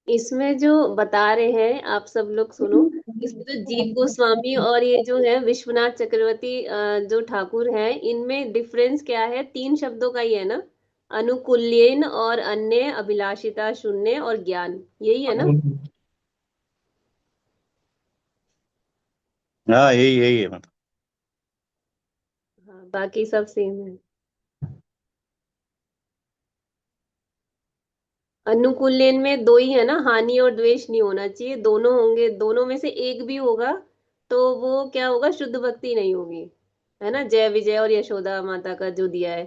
इसमें जो बता रहे हैं आप सब लोग सुनो। इसमें जो जीव गोस्वामी और ये जो है विश्वनाथ चक्रवर्ती जो ठाकुर हैं, इनमें डिफरेंस क्या है? 3 शब्दों का ही है ना, अनुकूल्येन और अन्य, अभिलाषिता शून्य और ज्ञान, यही है ना? हाँ यही यही है मतलब। हाँ, बाकी सब सेम है। अनुकूल्यन में 2 ही है ना, हानि और द्वेष नहीं होना चाहिए, दोनों होंगे, दोनों में से एक भी होगा तो वो क्या होगा? शुद्ध भक्ति नहीं होगी, है ना? जय विजय और यशोदा माता का जो दिया है।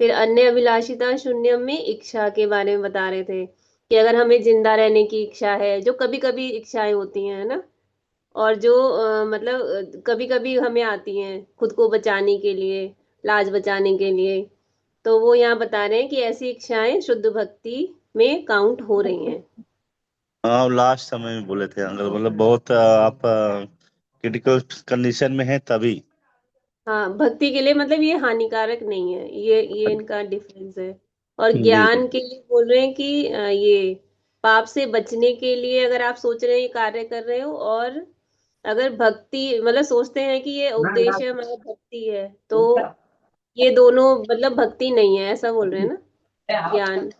फिर अन्य अभिलाषिता शून्यम में इच्छा के बारे में बता रहे थे कि अगर हमें जिंदा रहने की इच्छा है, जो कभी कभी इच्छाएं होती हैं, है ना, और जो मतलब कभी कभी हमें आती हैं खुद को बचाने के लिए, लाज बचाने के लिए, तो वो यहाँ बता रहे हैं कि ऐसी इच्छाएं शुद्ध भक्ति में काउंट हो रही हैं। हाँ लास्ट समय में बोले थे अगर मतलब बहुत आप क्रिटिकल कंडीशन में है तभी। हाँ, भक्ति के लिए मतलब ये हानिकारक नहीं है, ये इनका डिफरेंस है। और जी ज्ञान के लिए बोल रहे हैं कि ये पाप से बचने के लिए अगर आप सोच रहे हैं, ये कार्य कर रहे हो, और अगर भक्ति मतलब सोचते हैं कि ये उद्देश्य हमारा भक्ति है, तो ये दोनों मतलब भक्ति नहीं है, ऐसा बोल रहे हैं ना, ज्ञान।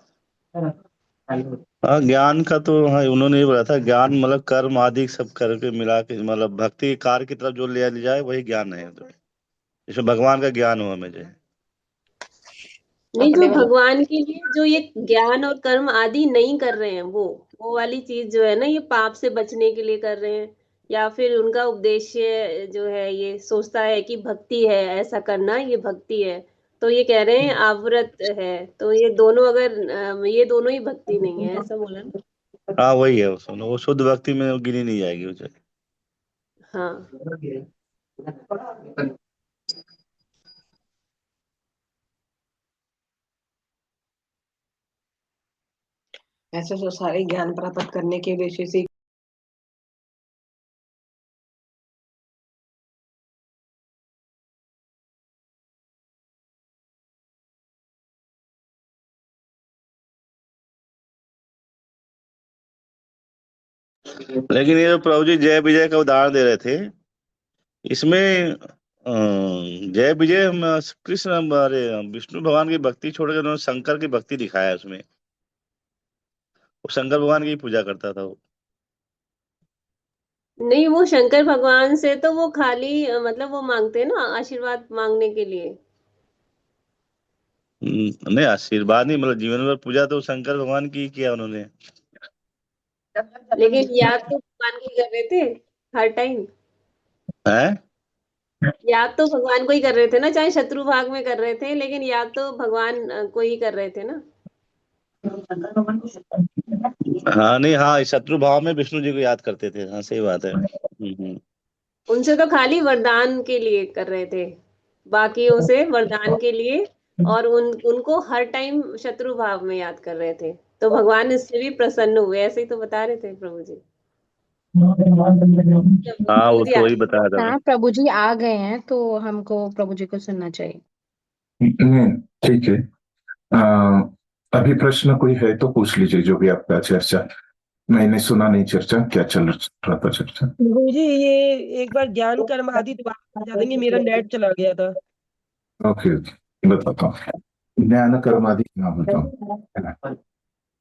हाँ ज्ञान का तो हाँ उन्होंने ये बोला था, ज्ञान मतलब कर्म आदि सब करके मिला के मतलब भक्ति के कार्य की तरफ जो ले जाए वही ज्ञान है, तो इसमें भगवान का ज्ञान हो हमें जो है। नहीं, जो भगवान के लिए जो ये ज्ञान और कर्म आदि नहीं कर रहे हैं, वो वाली चीज जो है ना, ये पाप से बचने के लिए कर रहे हैं, या फिर उनका उद्देश्य जो है ये सोचता है कि भक्ति है, ऐसा करना ये भक्ति है, तो ये कह रहे हैं आवृत है, तो ये दोनों अगर ये दोनों ही भक्ति नहीं है, ऐसा बोला ना। हाँ वही है, वो शुद्ध भक्ति में वो गिनी नहीं जाएगी वो जो है। हाँ, ऐसे तो सारे ज्ञान प्राप्त करने के उद्देश्य से लेकिन ये जो प्रभु जी जय विजय का उदाहरण दे रहे थे, इसमें जय विजय कृष्ण अरे विष्णु भगवान की भक्ति छोड़कर उन्होंने शंकर की भक्ति दिखाया है उसमें। वो शंकर भगवान की पूजा करता था वो। नहीं, वो शंकर भगवान से तो वो खाली मतलब वो मांगते हैं ना, आशीर्वाद मांगने के लिए। नहीं आशीर्वाद नहीं, मतलब जीवन भर पूजा तो शंकर भगवान की ही किया उन्होंने। लेकिन याद तो भगवान को ही कर रहे थे हर टाइम, हैं? याद तो भगवान को ही कर रहे थे ना, चाहे शत्रु भाग में कर रहे थे, लेकिन याद तो भगवान को ही कर रहे थे ना। हाँ नहीं हाँ शत्रु भाव में विष्णु जी को याद करते थे, हाँ सही बात है। उनसे तो खाली वरदान के लिए कर रहे थे, बाकियों से वरदान के लिए, और उनको हर टाइम शत्रु भाव में याद कर रहे थे, तो भगवान इससे भी प्रसन्न हुए, ऐसे ही तो बता रहे थे प्रभु जी। हाँ प्रभु वो जी तो वही बताया था। हाँ प्रभु जी आ गए हैं तो हमको प्रभु जी को सुनना चाहिए। ठीक है। अभी प्रश्न कोई है तो पूछ लीजिए, जो भी आपका चर्चा। मैंने सुना नहीं चर्चा, क्या चल रहा था चर्चा? प्रभु जी ये एक बार ज्ञान कर्म आदि दोबारा बता देंगे, मेरा नेट चला गया था। ओके ओके, बताता हूँ। ज्ञान कर्म आदि ना बताऊँ, है ना?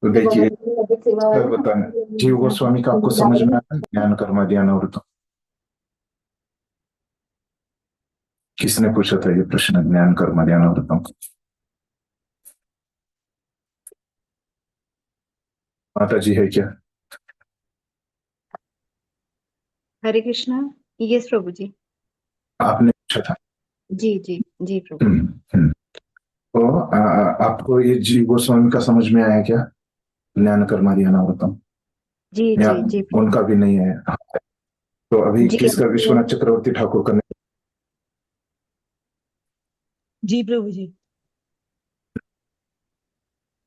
तो देखिए, सर बताना, जीव गोस्वामी का आपको समझ में आया ज्ञान कर्म आदि अनावृतम? किसने पूछा था ये प्रश्न, ज्ञान कर्म आदि अनावृतम? माता जी है क्या? हरे कृष्णा। यस प्रभु जी। आपने पूछा था? जी जी जी प्रभु। तो आपको ये जीव गोस्वामी का समझ में आया क्या, ज्ञान कर्म आदि अनावृतम? जी या जी जी प्रभु। उनका भी नहीं है? तो अभी जी किसका, विश्वनाथ चक्रवर्ती ठाकुर का? जी प्रभु जी।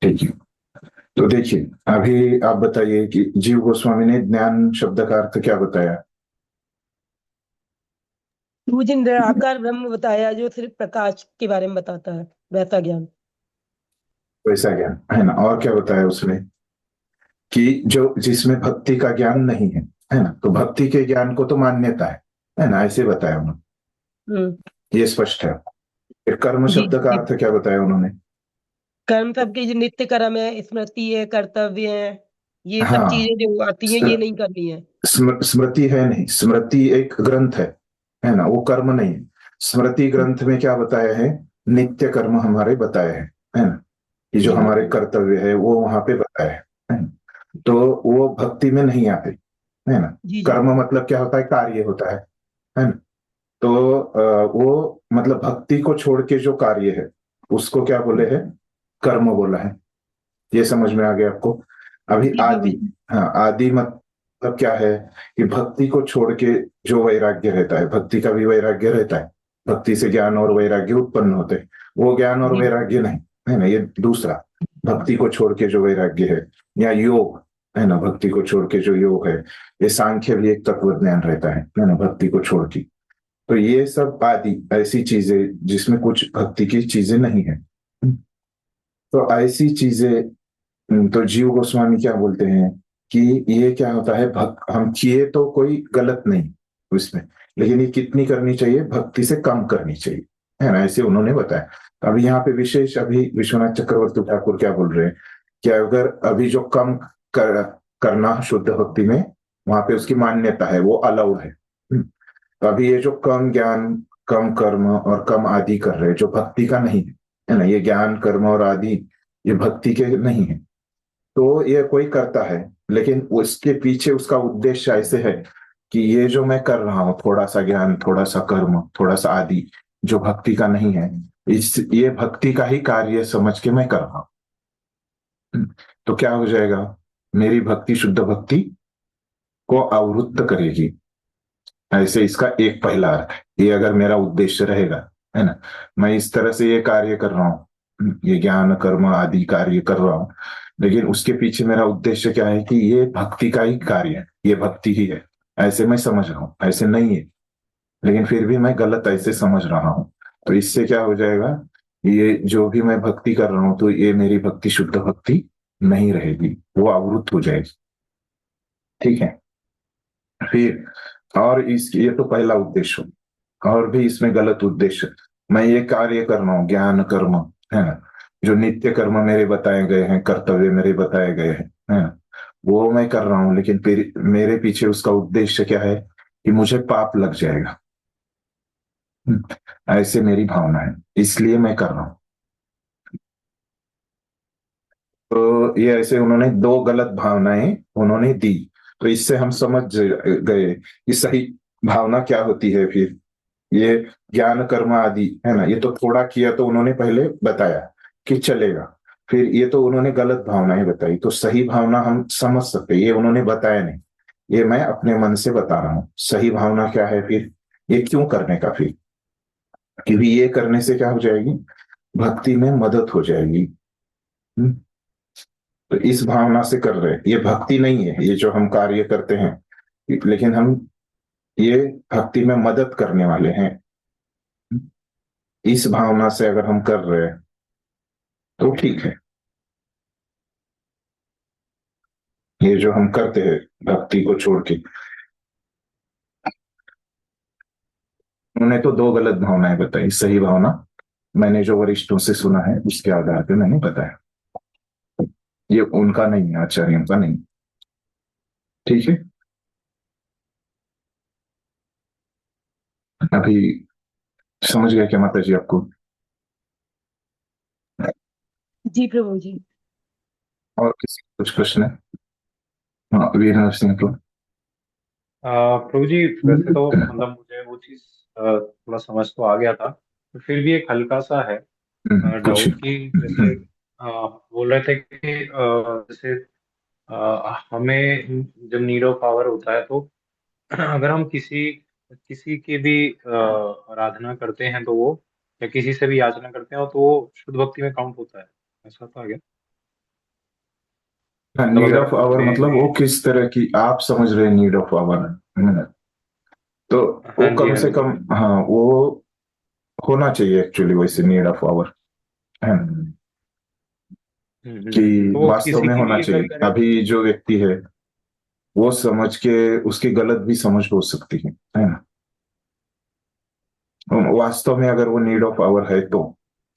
ठीक है, तो देखिए अभी आप बताइए कि जीव गोस्वामी ने ज्ञान शब्द का अर्थ क्या बताया? मुझे निराकार ब्रह्म बताया जो सिर्फ प्रकाश के बारे में बताता है, वैसा ज्ञान। वैसा ज्ञान है ना। और क्या बताया उसमें कि जो जिसमें भक्ति का ज्ञान नहीं है ना, तो भक्ति के ज्ञान को तो मान्यता है ना, ऐसे बताया उन्होंने। ये स्पष्ट है। फिर कर्म जी शब्द का जी। अर्थ क्या बताया उन्होंने? कर्म सबके जो नित्य कर्म है, स्मृति है, कर्तव्य है, ये सब हाँ, चीजें जो आती हैं ये नहीं करनी है। स्मृति है नहीं, स्मृति एक ग्रंथ है ना, वो कर्म नहीं है। स्मृति ग्रंथ में क्या बताया है? नित्य कर्म हमारे बताए हैं, है ना। ये जो जी हमारे कर्तव्य है वो वहां पे बताया है ना? तो वो भक्ति में नहीं आते, है ना। जी जी। कर्म मतलब क्या होता है? कार्य होता है ना। तो वो मतलब भक्ति को छोड़ के जो कार्य है उसको क्या बोले हैं? कर्म बोला है। ये समझ में आ गया आपको? अभी जी आदि, जी। हाँ, आदि मतलब क्या है कि भक्ति को छोड़ के जो वैराग्य रहता है, भक्ति का भी वैराग्य रहता है, भक्ति से ज्ञान और वैराग्य उत्पन्न होते हैं। वो ज्ञान और जी वैराग्य नहीं, है ना, ये दूसरा भक्ति को छोड़ के जो वैराग्य है, या योग, है ना, भक्ति को छोड़ के जो योग है, ये सांख्य भी एक तत्व ज्ञान रहता है ना, भक्ति को छोड़ के। तो ये सब आदि ऐसी चीजें जिसमें कुछ भक्ति की चीजें नहीं है, तो ऐसी चीजें, तो जीव गोस्वामी क्या बोलते हैं कि ये क्या होता है, हम किए तो कोई गलत नहीं उसमें, लेकिन ये कितनी करनी चाहिए? भक्ति से कम करनी चाहिए, है ना, ऐसे उन्होंने बताया। तो अभी यहाँ पे विशेष अभी विश्वनाथ चक्रवर्ती ठाकुर क्या बोल रहे हैं कि अगर अभी जो कम करना शुद्ध भक्ति में, वहां पे उसकी मान्यता है, वो अलाउड है। तो अभी ये जो कम ज्ञान, कम कर्म और कम आदि कर रहे हैं, जो भक्ति का नहीं है ना, ये ज्ञान कर्म और आदि ये भक्ति के नहीं है, तो ये कोई करता है, लेकिन उसके पीछे उसका उद्देश्य ऐसे है कि ये जो मैं कर रहा हूं, थोड़ा सा ज्ञान, थोड़ा सा कर्म, थोड़ा सा आदि, जो भक्ति का नहीं है, ये भक्ति का ही कार्य समझ के मैं कर रहा हूं। तो क्या हो जाएगा? मेरी भक्ति शुद्ध भक्ति को आवृत्त करेगी। ऐसे इसका एक पहला अर्थ है। ये अगर मेरा उद्देश्य रहेगा, है ना, मैं इस तरह से ये कार्य कर रहा हूं, ये ज्ञान कर्म आदि कार्य कर रहा हूं, लेकिन उसके पीछे मेरा उद्देश्य क्या है कि ये भक्ति का ही कार्य है, ये भक्ति ही है, ऐसे मैं समझ रहा हूं, ऐसे नहीं है, लेकिन फिर भी मैं गलत ऐसे समझ रहा हूं। तो इससे क्या हो जाएगा? ये जो भी मैं भक्ति कर रहा हूं, तो ये मेरी भक्ति शुद्ध भक्ति नहीं रहेगी, वो आवृत्त हो जाएगी। ठीक है। फिर और ये तो पहला उद्देश्य, और भी इसमें गलत उद्देश्य, मैं ये कार्य कर रहा हूँ ज्ञान कर्म, है ना, जो नित्य कर्म मेरे बताए गए हैं, कर्तव्य मेरे बताए गए हैं, है ना, वो मैं कर रहा हूं, लेकिन फिर मेरे पीछे उसका उद्देश्य क्या है कि मुझे पाप लग जाएगा। ऐसे मेरी भावना है, इसलिए मैं कर रहा हूं। तो ये ऐसे उन्होंने दो गलत भावनाएं उन्होंने दी। तो इससे हम समझ गए कि सही भावना क्या होती है। फिर ये ज्ञान कर्म आदि, है ना, ये तो थोड़ा किया तो उन्होंने पहले बताया कि चलेगा, फिर ये तो उन्होंने गलत भावनाएं बताई। तो सही भावना हम समझ सकते, ये उन्होंने बताया नहीं, ये मैं अपने मन से बता रहा हूं। सही भावना क्या है? फिर ये क्यों करने का? फिर क्योंकि ये करने से क्या हो जाएगी? भक्ति में मदद हो जाएगी। तो इस भावना से कर रहे हैं, ये भक्ति नहीं है ये जो हम कार्य करते हैं, लेकिन हम ये भक्ति में मदद करने वाले हैं। इस भावना से अगर हम कर रहे हैं तो ठीक है। ये जो हम करते हैं भक्ति को छोड़ के, उन्होंने तो दो गलत भावनाएं बताई। सही भावना मैंने जो वरिष्ठों से सुना है उसके आधार पे मैंने बताया, ये उनका नहीं है, आचार्यों का नहीं। ठीक है। अभी समझ गया क्या माता जी आपको? जी प्रभु जी। और किसी को कुछ प्रश्न है? हाँ, वीर नरसिंह सिंह को। प्रभु जी वैसे तो मतलब मुझे वो चीज थोड़ा समझ तो आ गया था, तो फिर भी एक हल्का सा है कुछ डाउट कि जैसे बोल रहे थे कि जैसे हमें जब नीड ऑफ पावर होता है तो अगर हम किसी किसी की भी आराधना करते हैं तो वो, या किसी से भी याचना करते हैं तो वो शुद्ध भक्ति में काउंट होता है, ऐसा था क्या? मतलब नीड अगर ऑफ आवर हमें मतलब वो किस तरह की आप समझ रहे हैं नीड ऑफ आवर? तो हाँ वो जी, कम हाँ से जी। कम, हाँ, वो होना चाहिए एक्चुअली वैसे नीड ऑफ आवर, है ना, कि तो वो वास्तव किसी में की होना भी अगर चाहिए। करे। अभी जो व्यक्ति है वो समझ के उसकी गलत भी समझ हो सकती है ना, वास्तव में अगर वो नीड ऑफ आवर है तो,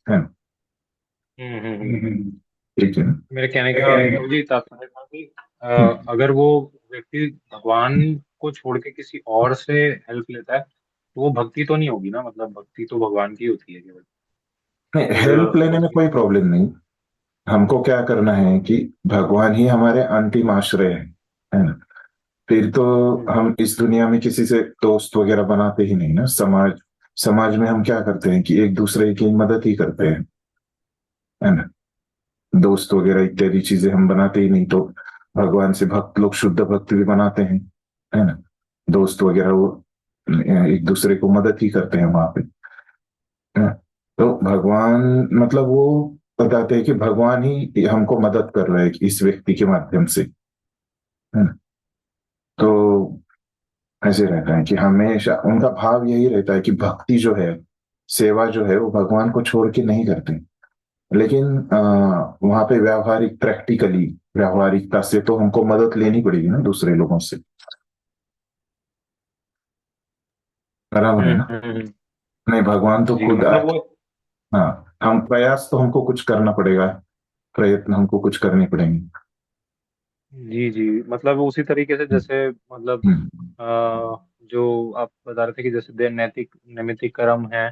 है ना। ठीक है ना? मेरे कहने का प्रभु जी तात्पर्य था कि अगर वो व्यक्ति भगवान को छोड़ के किसी और से हेल्प लेता है तो वो भक्ति तो नहीं होगी ना, मतलब भक्ति तो भगवान की होती है केवल। नहीं, और हेल्प लेने में उसमें कोई प्रॉब्लम नहीं। हमको क्या करना है कि भगवान ही हमारे अंतिम आश्रय है ना। फिर तो हम इस दुनिया में किसी से दोस्त वगैरह बनाते ही नहीं ना। समाज समाज में हम क्या करते हैं कि एक दूसरे की मदद ही करते हैं, है ना। दोस्त वगैरह इत्यादि चीजें हम बनाते ही नहीं। तो भगवान से भक्त लोग शुद्ध भक्त भी बनाते हैं, है ना। दोस्त वगैरह वो एक दूसरे को मदद ही करते हैं वहां पे, है ना? तो भगवान मतलब वो बताते हैं कि भगवान ही हमको मदद कर रहे हैं इस व्यक्ति के माध्यम से, है ना। तो ऐसे रहता है कि हमेशा उनका भाव यही रहता है कि भक्ति जो है, सेवा जो है, वो भगवान को छोड़ के नहीं करते। लेकिन वहां पे व्यावहारिक प्रैक्टिकली व्यावहारिकता से तो हमको मदद लेनी पड़ेगी ना दूसरे लोगों से, बराबर है ना। नहीं, भगवान तो जी खुद मतलब वो हाँ, हम प्रयास तो हमको कुछ करना पड़ेगा, प्रयत्न हमको कुछ करने पड़ेंगे। जी जी मतलब उसी तरीके से जैसे मतलब हम्म, जो आप बता रहे थे कि जैसे दे नैतिक नैमित्तिक कर्म है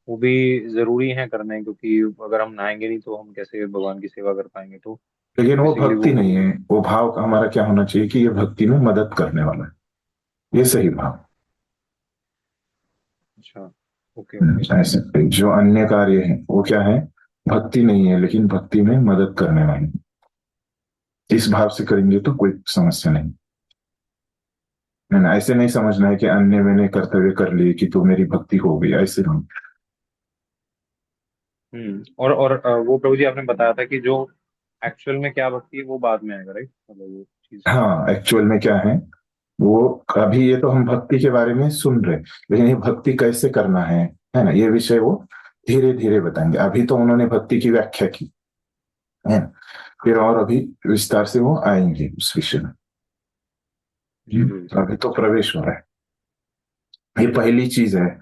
वो भी जरूरी है करने, क्योंकि अगर हम नहाएंगे नहीं तो हम कैसे भगवान की सेवा कर पाएंगे। तो लेकिन वो बेसिकली भक्ति वो नहीं है। वो भाव हमारा क्या होना चाहिए कि ये भक्ति में मदद करने वाला है, ये सही भाव। अच्छा, ओके ओके। ऐसे जो अन्य कार्य है वो क्या है, भक्ति नहीं है, लेकिन भक्ति में मदद करने वाले। इस भाव से करेंगे तो कोई समस्या नहीं है ना। ऐसे नहीं समझना है कि अन्य मैंने कर्तव्य कर लिए कि तो मेरी भक्ति हो गई, ऐसे नहीं। और वो प्रभु जी आपने बताया था कि जो एक्चुअल में क्या भक्ति है वो बाद में आएगा, राइट, मतलब वो चीज। हाँ, एक्चुअल में क्या है वो, अभी ये तो हम भक्ति के बारे में सुन रहे, लेकिन ये भक्ति कैसे करना है ना, ये विषय वो धीरे धीरे बताएंगे। अभी तो उन्होंने भक्ति की व्याख्या की है ना, फिर और अभी विस्तार से वो आएंगे उस विषय में। तो अभी तो प्रवेश हो रहा है। ये पहली चीज है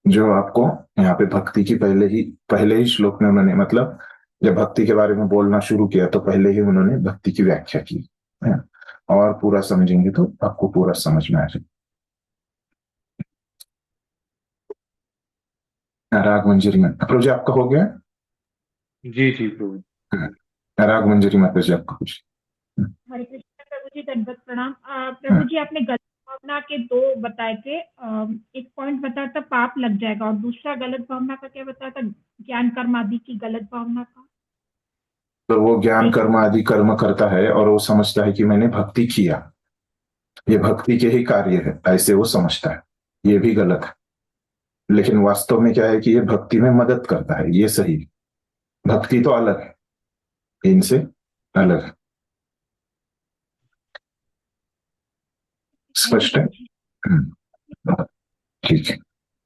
जो आपको यहाँ पे भक्ति की पहले ही श्लोक में उन्होंने, मतलब जब भक्ति के बारे में बोलना शुरू किया तो पहले ही उन्होंने भक्ति की व्याख्या की है ना। और पूरा समझेंगे तो आपको पूरा समझ में आ जाए। राग मंजरी में प्रभु जी आपका हो गया। जी जी प्रभु जी। राग मंजरी माता जी आपका कुछ। हरे कृष्ण प्रभु जी, दंडवत प्रणाम। प्रभु जी आपने गलत भावना के दो बताए थे। एक पॉइंट बताया था पाप लग जाएगा, और दूसरा गलत भावना का क्या बताया था, ज्ञान कर्म आदि की गलत भावना का। तो वो ज्ञान कर्म आदि कर्म करता है और वो समझता है कि मैंने भक्ति किया, ये भक्ति के ही कार्य है, ऐसे वो समझता है। ये भी गलत है। लेकिन वास्तव में क्या है कि ये भक्ति में मदद करता है, ये सही। भक्ति तो अलग है, इनसे अलग है। स्पष्ट है। ठीक है।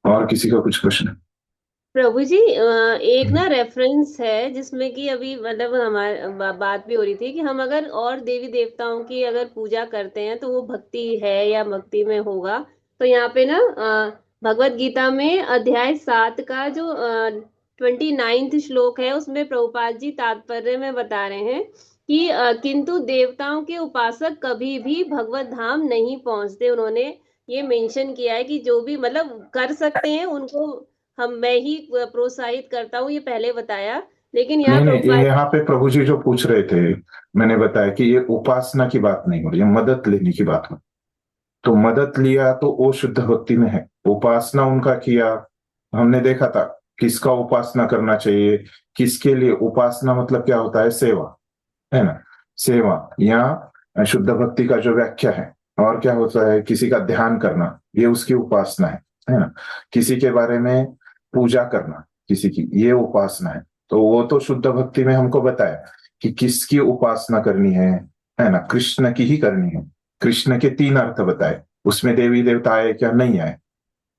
और किसी का कुछ प्रश्न। प्रभु जी एक ना रेफरेंस है जिसमें कि अभी मतलब हमारे बात भी हो रही थी कि हम अगर और देवी देवताओं की अगर पूजा करते हैं तो वो भक्ति है या भक्ति में होगा। तो यहाँ पे ना भगवत गीता में अध्याय 7 का जो 29वां श्लोक है उसमें प्रभुपाद जी तात्पर्य में बता रहे हैं कि किंतु देवताओं के उपासक कभी भी भगवत धाम नहीं पहुंचते। उन्होंने ये मेंशन किया है कि जो भी मतलब कर सकते हैं उनको मैं ही प्रोत्साहित करता हूँ, ये पहले बताया। लेकिन यहाँ नहीं नहीं, ये प्रभुपाद यहाँ पे प्रभु जी जो पूछ रहे थे, मैंने बताया कि ये उपासना की बात नहीं हो रही है, मदद लेने की बात हो। तो मदद लिया तो वो शुद्ध भक्ति में है। उपासना उनका किया, हमने देखा था किसका उपासना करना चाहिए, किसके लिए। उपासना मतलब क्या होता है, सेवा, है ना। सेवा या शुद्ध भक्ति का जो व्याख्या है, और क्या होता है, किसी का ध्यान करना, ये उसकी उपासना है ना। किसी के बारे में पूजा करना, किसी की, ये उपासना है। तो वो तो शुद्ध भक्ति में हमको बताया कि किसकी उपासना करनी है ना, कृष्ण की ही करनी है। कृष्ण के 3 अर्थ बताए, उसमें देवी देवता आए क्या नहीं आए,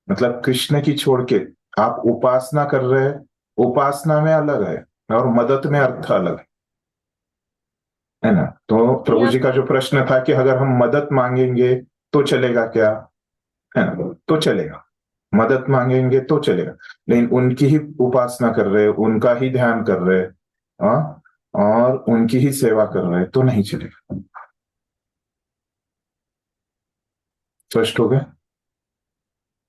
मतलब कृष्ण की छोड़ के आप उपासना कर रहे हैं, उपासना में अलग है और मदद में अर्थ अलग है ना। तो प्रभु जी का जो प्रश्न था कि अगर हम मदद मांगेंगे तो चलेगा क्या, है ना, तो चलेगा, मदद मांगेंगे तो चलेगा, लेकिन उनकी ही उपासना कर रहे, उनका ही ध्यान कर रहे, हाँ, और उनकी ही सेवा कर रहे तो नहीं चलेगा। स्पष्ट हो गया?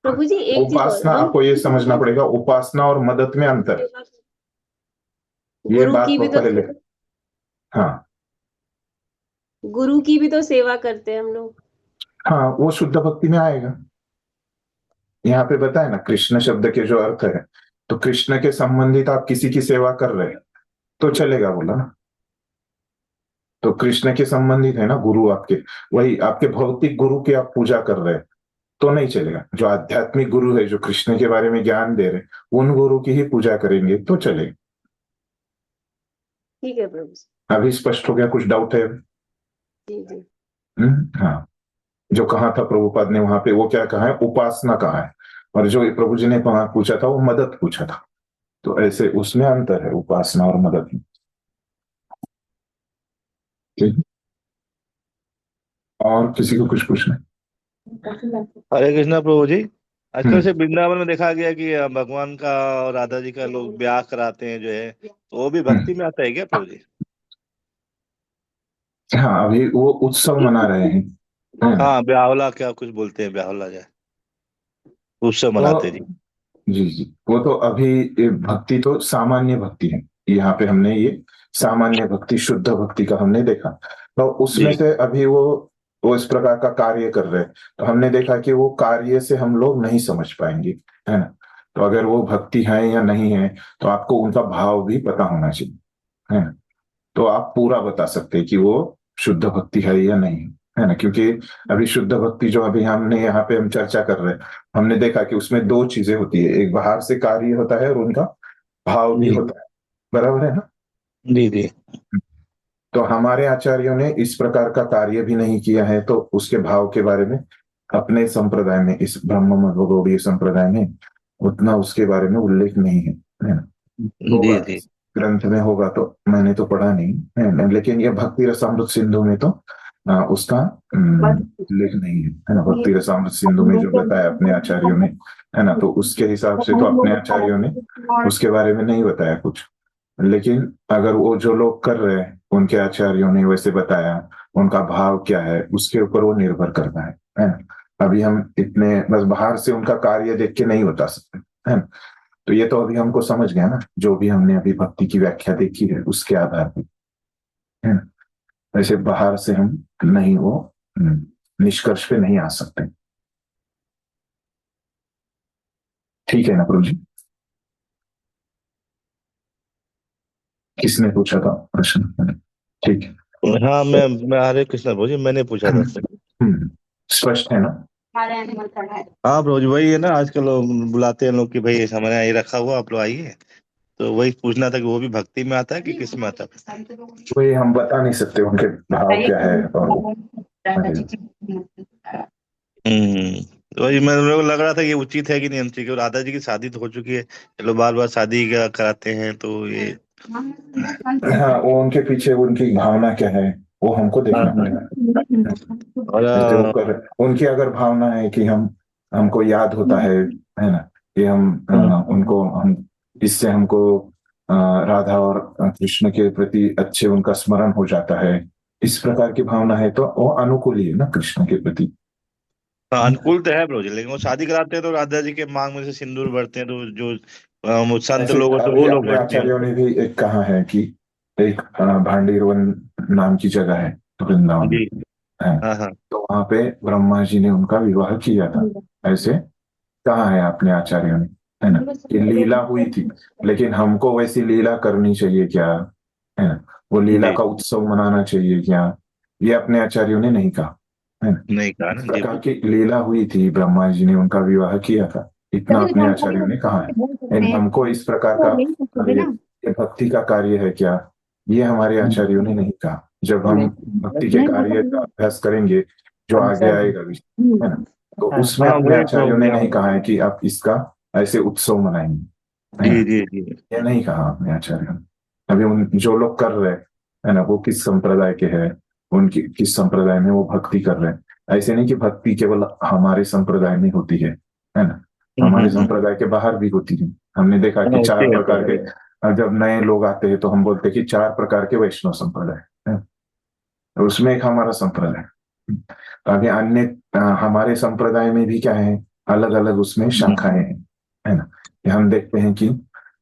प्रभु जी एक चीज और, उपासना, हम आपको ये समझना पड़ेगा, उपासना और मदद में अंतर है। ये गुरु बात की वो भी तो पहले, हाँ गुरु की भी तो सेवा करते हैं हम लोग। हाँ, वो शुद्ध भक्ति में आएगा। यहाँ पे बताए ना कृष्ण शब्द के जो अर्थ है, तो कृष्ण के संबंधित आप किसी की सेवा कर रहे हैं तो चलेगा, बोला ना। तो कृष्ण के संबंधित है ना गुरु आपके, वही आपके भौतिक गुरु की आप पूजा कर रहे हैं तो नहीं चलेगा। जो आध्यात्मिक गुरु है, जो कृष्ण के बारे में ज्ञान दे रहे, उन गुरु की ही पूजा करेंगे तो चलेगा। ठीक है प्रभु जी। अभी स्पष्ट हो गया? कुछ डाउट है? जी जी। हाँ, जो कहा था प्रभुपाद ने वहां पे, वो क्या कहा है, उपासना कहा है, और जो प्रभु जी ने वहां पूछा था वो मदद पूछा था। तो ऐसे उसमें अंतर है, उपासना और मदद में। ठीक है? और किसी को कुछ पूछना है? हरे कृष्णा प्रभु जी। आजकल से वृंदावन में देखा गया कि भगवान का और राधा जी का लोग ब्याह कराते हैं जो है, तो वो भी भक्ति में आता है क्या प्रभु जी? हाँ, अभी वो उत्सव मना रहे हैं। हाँ, ब्याहला क्या कुछ बोलते हैं, ब्याहला जाए उत्सव तो मनाते जी। जी जी, वो तो अभी ये भक्ति तो सामान्य भक्ति है। यहाँ पे हमने ये सामान्य भक्ति, शुद्ध भक्ति का हमने देखा, तो उसमें जी से अभी वो इस प्रकार का कार्य कर रहे हैं, तो हमने देखा कि वो कार्य से हम लोग नहीं समझ पाएंगे, है ना। तो अगर वो भक्ति है या नहीं है, तो आपको उनका भाव भी पता होना चाहिए, है ना। तो आप पूरा बता सकते हैं कि वो शुद्ध भक्ति है या नहीं, है ना। क्योंकि अभी शुद्ध भक्ति जो अभी हमने यहाँ पे हम चर्चा कर रहे हैं, हमने देखा कि उसमें दो चीजें होती है, एक बाहर से कार्य होता है और उनका भाव भी जी होता है, बराबर है ना। जी जी। तो हमारे आचार्यों ने इस प्रकार का कार्य भी नहीं किया है, तो उसके भाव के बारे में अपने संप्रदाय में, इस ब्रह्म गौड़ीय संप्रदाय में उतना उसके बारे में उल्लेख नहीं है ना। जी होगा जी ग्रंथ में, होगा तो मैंने तो पढ़ा नहीं है, लेकिन ये भक्ति रसामृत सिंधु में तो उसका उल्लेख नहीं है ना। भक्ति रसामृत सिंधु में जो बताया अपने आचार्यों ने, है ना, तो उसके हिसाब से तो अपने आचार्यों ने उसके बारे में नहीं बताया कुछ। लेकिन अगर वो जो लोग कर रहे हैं, उनके आचार्यों ने वैसे बताया, उनका भाव क्या है उसके ऊपर वो निर्भर करता है ना। अभी हम इतने बस बाहर से उनका कार्य देख के नहीं बता सकते, है ना। तो ये तो अभी हमको समझ गया ना, जो भी हमने अभी भक्ति की व्याख्या देखी है उसके आधार पर, है ना। वैसे बाहर से हम नहीं वो निष्कर्ष पे नहीं आ सकते। ठीक है ना प्रभु जी? किसने पूछा था प्रश्न? ठीक है। हाँ, मैं हरे कृष्णा प्रभु जी, मैंने पूछा था। स्पष्ट है ना? हाँ प्रभु जी, वही है ना, आजकल लोग बुलाते हैं लोग कि भाई हमारे यहाँ ये रखा हुआ, आप लोग आइए। तो वही पूछना था कि वो भी भक्ति में आता है कि किस में आता है? वही हम बता नहीं सकते उनके भाव क्या है, और तो वही मेरे को लग रहा था कि उचित है कि नहीं अनुचित, क्योंकि राधा जी की शादी तो हो चुकी है, चलो बार बार शादी कराते हैं तो ये। हाँ, वो उनके पीछे उनकी भावना क्या है वो हमको देखना पड़ेगा। और जैसे वो कर उनकी अगर भावना है कि हमको याद होता है ना, कि हम उनको हम इससे हमको राधा और कृष्ण के प्रति अच्छे उनका स्मरण हो जाता है, इस प्रकार की भावना है तो वो अनुकूल ही है ना कृष्ण के प्रति। अनुकूल तो है प्रभु जी, लेकिन वो शादी कराते हैं तो राधा जी के मांग में से सिंदूर भरते हैं, तो जो संत ऐसे लोग होते हैं अभी वो लोग अपने भरते हैं। आचार्यों ने भी एक कहा है कि एक भांडीरवन नाम की जगह है वृंदावन जी है, हाँ हाँ तो वहां पे ब्रह्मा जी ने उनका विवाह किया था, ऐसे कहा है अपने आचार्यों ने, है ना, कि लीला हुई थी। लेकिन हमको वैसी लीला करनी चाहिए क्या, है ना, वो लीला जी, का उत्सव मनाना चाहिए क्या, ये अपने आचार्यों ने नहीं कहा, है ना। नहीं कहा इस ना जी। प्रकार की लीला हुई थी, ब्रह्मा जी ने उनका विवाह किया था, इतना अपने आचार्यों ने कहा है। लेकिन हमको इस प्रकार का ये भक्ति का कार्य है क्या, ये हमारे आचार्यों ने नहीं कहा। जब हम भक्ति के कार्य का अभ्यास करेंगे, जो आगे आएगा भी, है ना, तो हाँ उसमें हाँ अपने वही आचार्यों ने नहीं प्रॉब्लम। कहा है कि आप इसका ऐसे उत्सव मनाएंगे, है जी ना। जी जी। ये नहीं कहा अपने आचार्यों ने। अभी उन जो लोग कर रहे हैं, है ना, वो किस संप्रदाय के हैं, उनकी किस संप्रदाय में वो भक्ति कर रहे हैं। ऐसे नहीं कि भक्ति केवल हमारे संप्रदाय में होती है ना। हमारे हम्म। संप्रदाय के बाहर भी होती है। हमने देखा हाँ कि होती चार है प्रकार होती के, जब नए लोग आते हैं तो हम बोलते हैं कि चार प्रकार के वैष्णव संप्रदाय है। तो उसमें एक हमारा संप्रदाय है। तो अभी अन्य हमारे संप्रदाय में भी क्या है, अलग अलग उसमें शाखाएं हैं, है ना। कि हम देखते हैं कि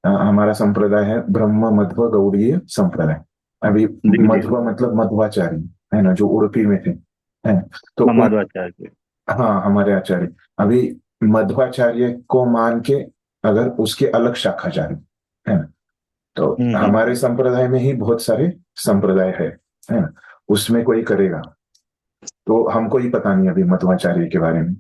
हमारा संप्रदाय है ब्रह्म मध्व गौड़ीय संप्रदाय। अभी जी जी। मध्व मतलब मध्वाचार्य, है ना, जो उड़पी में थे, है ना। तो हाँ उन, माधवाचार्य के। हाँ हमारे आचार्य। अभी मध्वाचार्य को मान के अगर उसके अलग शाखाचार्य, है ना। तो हम्म। हमारे संप्रदाय में ही बहुत सारे संप्रदाय है ना। उसमें कोई करेगा तो हमको ही पता नहीं अभी मध्वाचार्य के बारे में,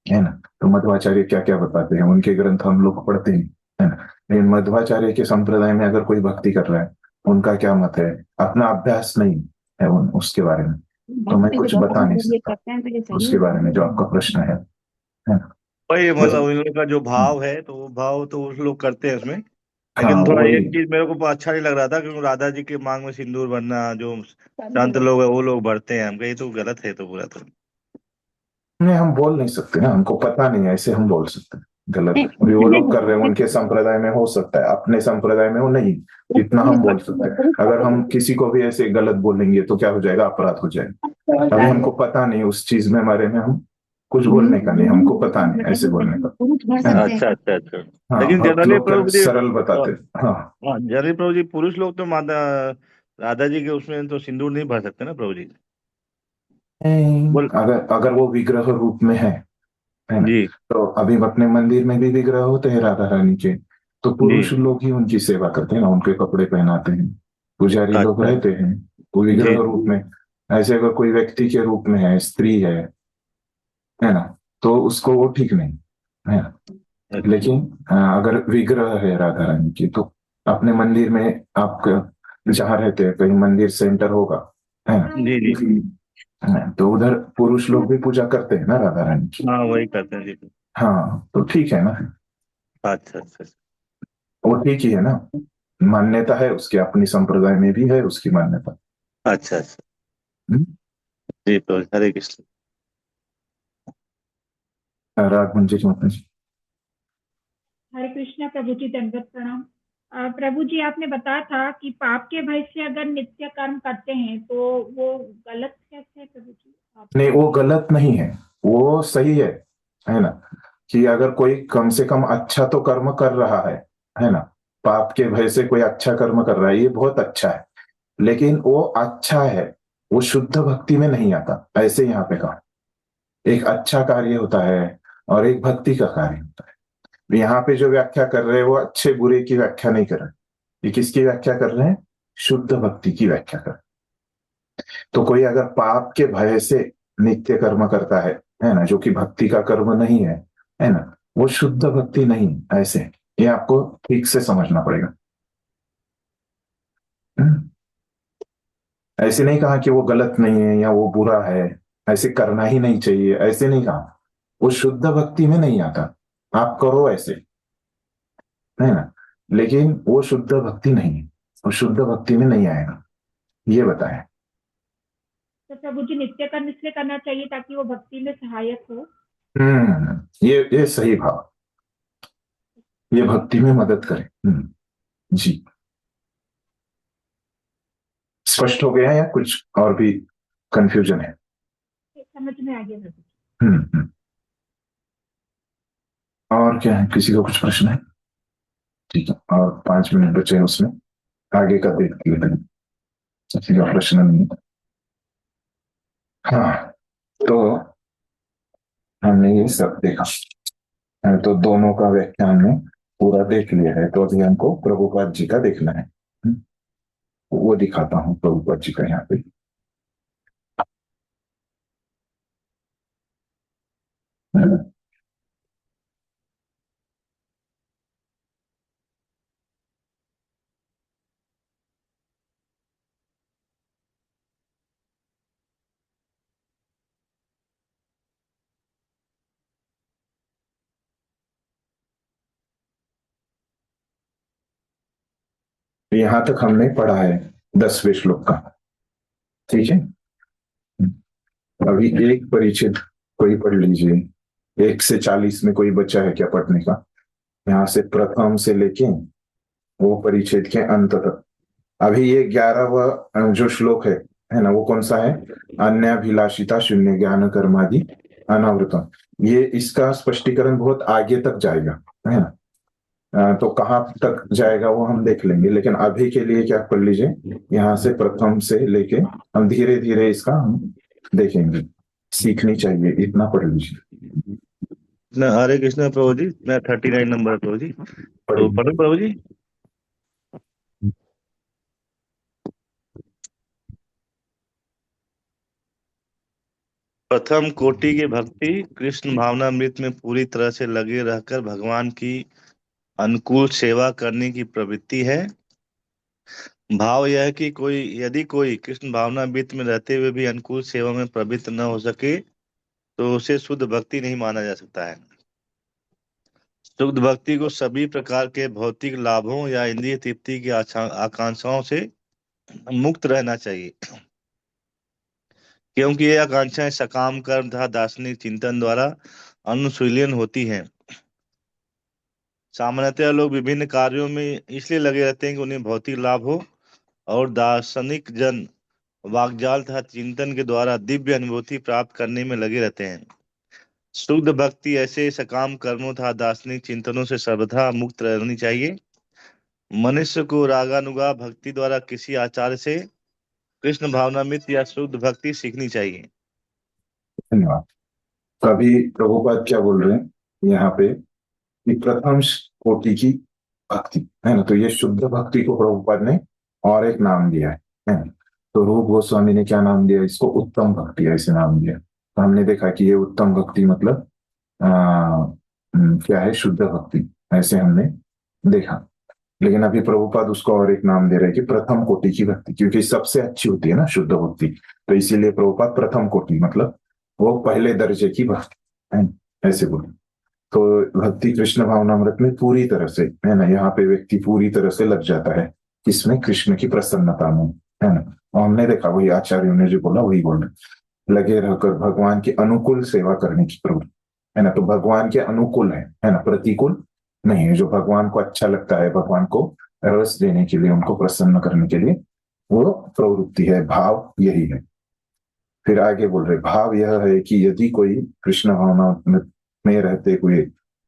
है ना। तो मध्वाचार्य क्या क्या बताते हैं, उनके ग्रंथ हम लोग पढ़ते हैं, है ना। लेकिन मध्वाचार्य के संप्रदाय में अगर कोई भक्ति कर रहा है, उनका क्या मत है, अपना अभ्यास नहीं है उसके बारे में, तो मैं भक्ति कुछ तो बता नहीं जब ये सकता करते हैं तो ये सही उसके है। बारे में जो आपका प्रश्न है ना। वही बस मतलब इन लोग का जो भाव है तो वो भाव तो उस लोग करते हैं उसमें। हाँ लेकिन थोड़ा वही। एक चीज मेरे को अच्छा नहीं लग रहा था, क्योंकि राधा जी के मांग में सिंदूर भरना जो संत लोग है वो लोग भरते हैं, हम कहे ये तो गलत है तो पूरा तो। नहीं, हम बोल नहीं सकते ना, हमको पता नहीं है, ऐसे हम बोल सकते हैं गलत है। अभी वो लोग कर रहे हैं, उनके संप्रदाय में हो सकता है, अपने संप्रदाय में वो नहीं। इतना हम बोल सकते हैं। अगर हम किसी को भी ऐसे गलत बोलेंगे तो क्या हो जाएगा, अपराध हो जाएगा। अभी हमको पता नहीं उस चीज में बारे में, हम कुछ बोलने का नहीं, हमको पता नहीं ऐसे बोलने का, है ना। अच्छा अच्छा अच्छा। हाँ लेकिन भक्त जनरली लोग क्या प्रभु जी सरल बताते हैं। हाँ हाँ जनरली प्रभु जी पुरुष लोग तो माता राधा जी के उसमें तो सिंदूर नहीं भर सकते ना प्रभु जी। बोल। अगर अगर वो विग्रह रूप में है ना। जी तो अभी अपने मंदिर में भी विग्रह होते हैं राधा रानी के, तो जी। पुरुष लोग ही उनकी सेवा करते हैं ना, उनके कपड़े पहनाते हैं, पुजारी लोग अच्छा। रहते हैं वो जी विग्रह जी। रूप में। ऐसे अगर कोई व्यक्ति के रूप में है, स्त्री है ना, तो उसको वो ठीक नहीं, है ना। अच्छा। लेकिन अगर विग्रह है राधा रानी की, तो अपने मंदिर में आप जहाँ रहते हैं कहीं मंदिर सेंटर होगा, है ना। जी जी। तो उधर पुरुष लोग भी पूजा करते हैं ना राधा रानी की। हाँ वही करते हैं जी। हाँ तो ठीक है ना, अच्छा अच्छा अच्छा। वो ठीक ही है ना। मान्यता है उसकी, अपनी संप्रदाय में भी है उसकी मान्यता। अच्छा अच्छा। हम्म? जी तो हरे कृष्ण। राग मंजिल माता जी। हरे कृष्णा प्रभु जी, दंडवत प्रणाम। प्रभु जी, आपने बताया था कि पाप के भय से अगर नित्य कर्म करते हैं तो वो गलत कैसे है प्रभु जी? आप नहीं वो गलत नहीं है, वो सही है ना। कि अगर कोई कम से कम अच्छा तो कर्म कर रहा है ना, पाप के भय से कोई अच्छा कर्म कर रहा है, ये बहुत अच्छा है। लेकिन वो अच्छा है, वो शुद्ध भक्ति में नहीं आता, ऐसे यहाँ पे कहा। एक अच्छा कार्य होता है और एक भक्ति का कार्य होता है। यहाँ पे जो व्याख्या कर रहे हैं वो अच्छे बुरे की व्याख्या नहीं कर रहे, ये किसकी व्याख्या कर रहे हैं, शुद्ध भक्ति की व्याख्या कर रहे हैं। तो कोई अगर पाप के भय से नित्य कर्म करता है ना, जो कि भक्ति का कर्म नहीं है ना, वो शुद्ध भक्ति नहीं, ऐसे ये आपको ठीक से समझना पड़ेगा। हम्म? ऐसे नहीं कहा कि वो गलत नहीं है या वो बुरा है, ऐसे करना ही नहीं चाहिए, ऐसे नहीं कहा। वो शुद्ध भक्ति में नहीं आता, आप करो ऐसे, है ना। लेकिन वो शुद्ध भक्ति नहीं है, वो शुद्ध भक्ति में नहीं आएगा, ये बताया। तो प्रभु जी, नित्य कर्म इसलिए करना चाहिए ताकि वो भक्ति में सहायक हो। ये सही भाव, ये भक्ति में मदद करे। जी। स्पष्ट हो गया या कुछ और भी कंफ्यूजन है? समझ में आ गया प्रभु जी। हम्म। और क्या है, किसी का कुछ प्रश्न है? ठीक है, और 5 मिनट बचे हैं उसमें, आगे का देख लेते हैं। किसी का प्रश्न नहीं है? हाँ तो हमने ये सब देखा है, तो दोनों का व्याख्यान में पूरा देख लिया है, तो अभी हमको प्रभुपाद जी का देखना है। वो दिखाता हूँ प्रभुपाद जी का यहाँ पे। तो यहां तक हमने पढ़ा है 10वें श्लोक का, ठीक है। अभी एक परिच्छेद कोई पढ़ लीजिए, 1 से 40 में कोई बच्चा है क्या पढ़ने का? यहाँ से प्रथम से लेके वो परिच्छेद के अंत तक। अभी ये 11वां जो श्लोक है ना, वो कौन सा है? अन्याभिलाषिता शून्य ज्ञान कर्मादि अनावृतम। ये इसका स्पष्टीकरण बहुत आगे तक जाएगा, है ना। तो कहाँ तक जाएगा वो हम देख लेंगे, लेकिन अभी के लिए क्या पढ़ लीजिए, यहाँ से प्रथम से लेके हम धीरे धीरे इसका हम देखेंगे, सीखनी चाहिए, इतना पढ़ लीजिए। हरे कृष्ण प्रभु जी, मैं 39 नंबर प्रभु जी, तो पढ़ो प्रभु जी। प्रथम कोटि की भक्ति कृष्ण भावनामृत में पूरी तरह से लगे रहकर भगवान की अनुकूल सेवा करने की प्रवृत्ति है। भाव यह है कि यदि कोई कृष्ण भावनामृत में रहते हुए भी अनुकूल सेवा में प्रवृत्त न हो सके तो उसे शुद्ध भक्ति नहीं माना जा सकता है। शुद्ध भक्ति को सभी प्रकार के भौतिक लाभों या इंद्रिय तृप्ति की आकांक्षाओं से मुक्त रहना चाहिए, क्योंकि ये आकांक्षाएं सकाम कर्म तथा दार्शनिक चिंतन द्वारा अनुशीलन होती हैं। सामान्यतः लोग विभिन्न कार्यों में इसलिए लगे रहते हैं कि उन्हें भौतिक लाभ हो, और दार्शनिक जन वाग्जाल तथा चिंतन के द्वारा दिव्य अनुभूति प्राप्त करने में लगे रहते हैं। शुद्ध भक्ति ऐसे सकाम कर्मों तथा दार्शनिक चिंतनों से सर्वथा मुक्त रहनी चाहिए। मनुष्य को रागानुगा भक्ति द्वारा किसी आचार्य से कृष्ण भावनामृत या शुद्ध भक्ति सीखनी चाहिए। धन्यवाद। तो अभी प्रभुपाद क्या बोल रहे हैं यहाँ पे कि प्रथम कोटि की भक्ति, है ना, तो ये शुद्ध भक्ति को प्रभुपाद ने और एक नाम दिया है ना? तो रूप गोस्वामी ने क्या नाम दिया इसको? उत्तम भक्ति, ऐसे नाम दिया। तो हमने देखा कि ये उत्तम भक्ति मतलब क्या है? शुद्ध भक्ति, ऐसे हमने देखा। लेकिन अभी प्रभुपाद उसको और एक नाम दे रहे हैं कि प्रथम कोटि की भक्ति, क्योंकि सबसे अच्छी होती है ना शुद्ध भक्ति, तो इसीलिए प्रभुपाद प्रथम कोटि मतलब वो पहले दर्जे की भक्ति है, ऐसे बोले। तो भक्ति कृष्ण भावनामृत में पूरी तरह से, है ना, यहाँ पे व्यक्ति पूरी तरह से लग जाता है, किसमें? कृष्ण की प्रसन्नता में, है ना। और हमने देखा वही आचार्यों ने जो बोला वही बोल रहे, लगे रहकर भगवान की अनुकूल सेवा करने की प्रवृत्ति, है ना। तो भगवान के अनुकूल है ना, प्रतिकूल नहीं है। जो भगवान को अच्छा लगता है, भगवान को रस देने के लिए, उनको प्रसन्न करने के लिए वो प्रवृत्ति है, भाव यही है। फिर आगे बोल रहे, भाव यह है कि यदि कोई कृष्ण भावना में रहते हुए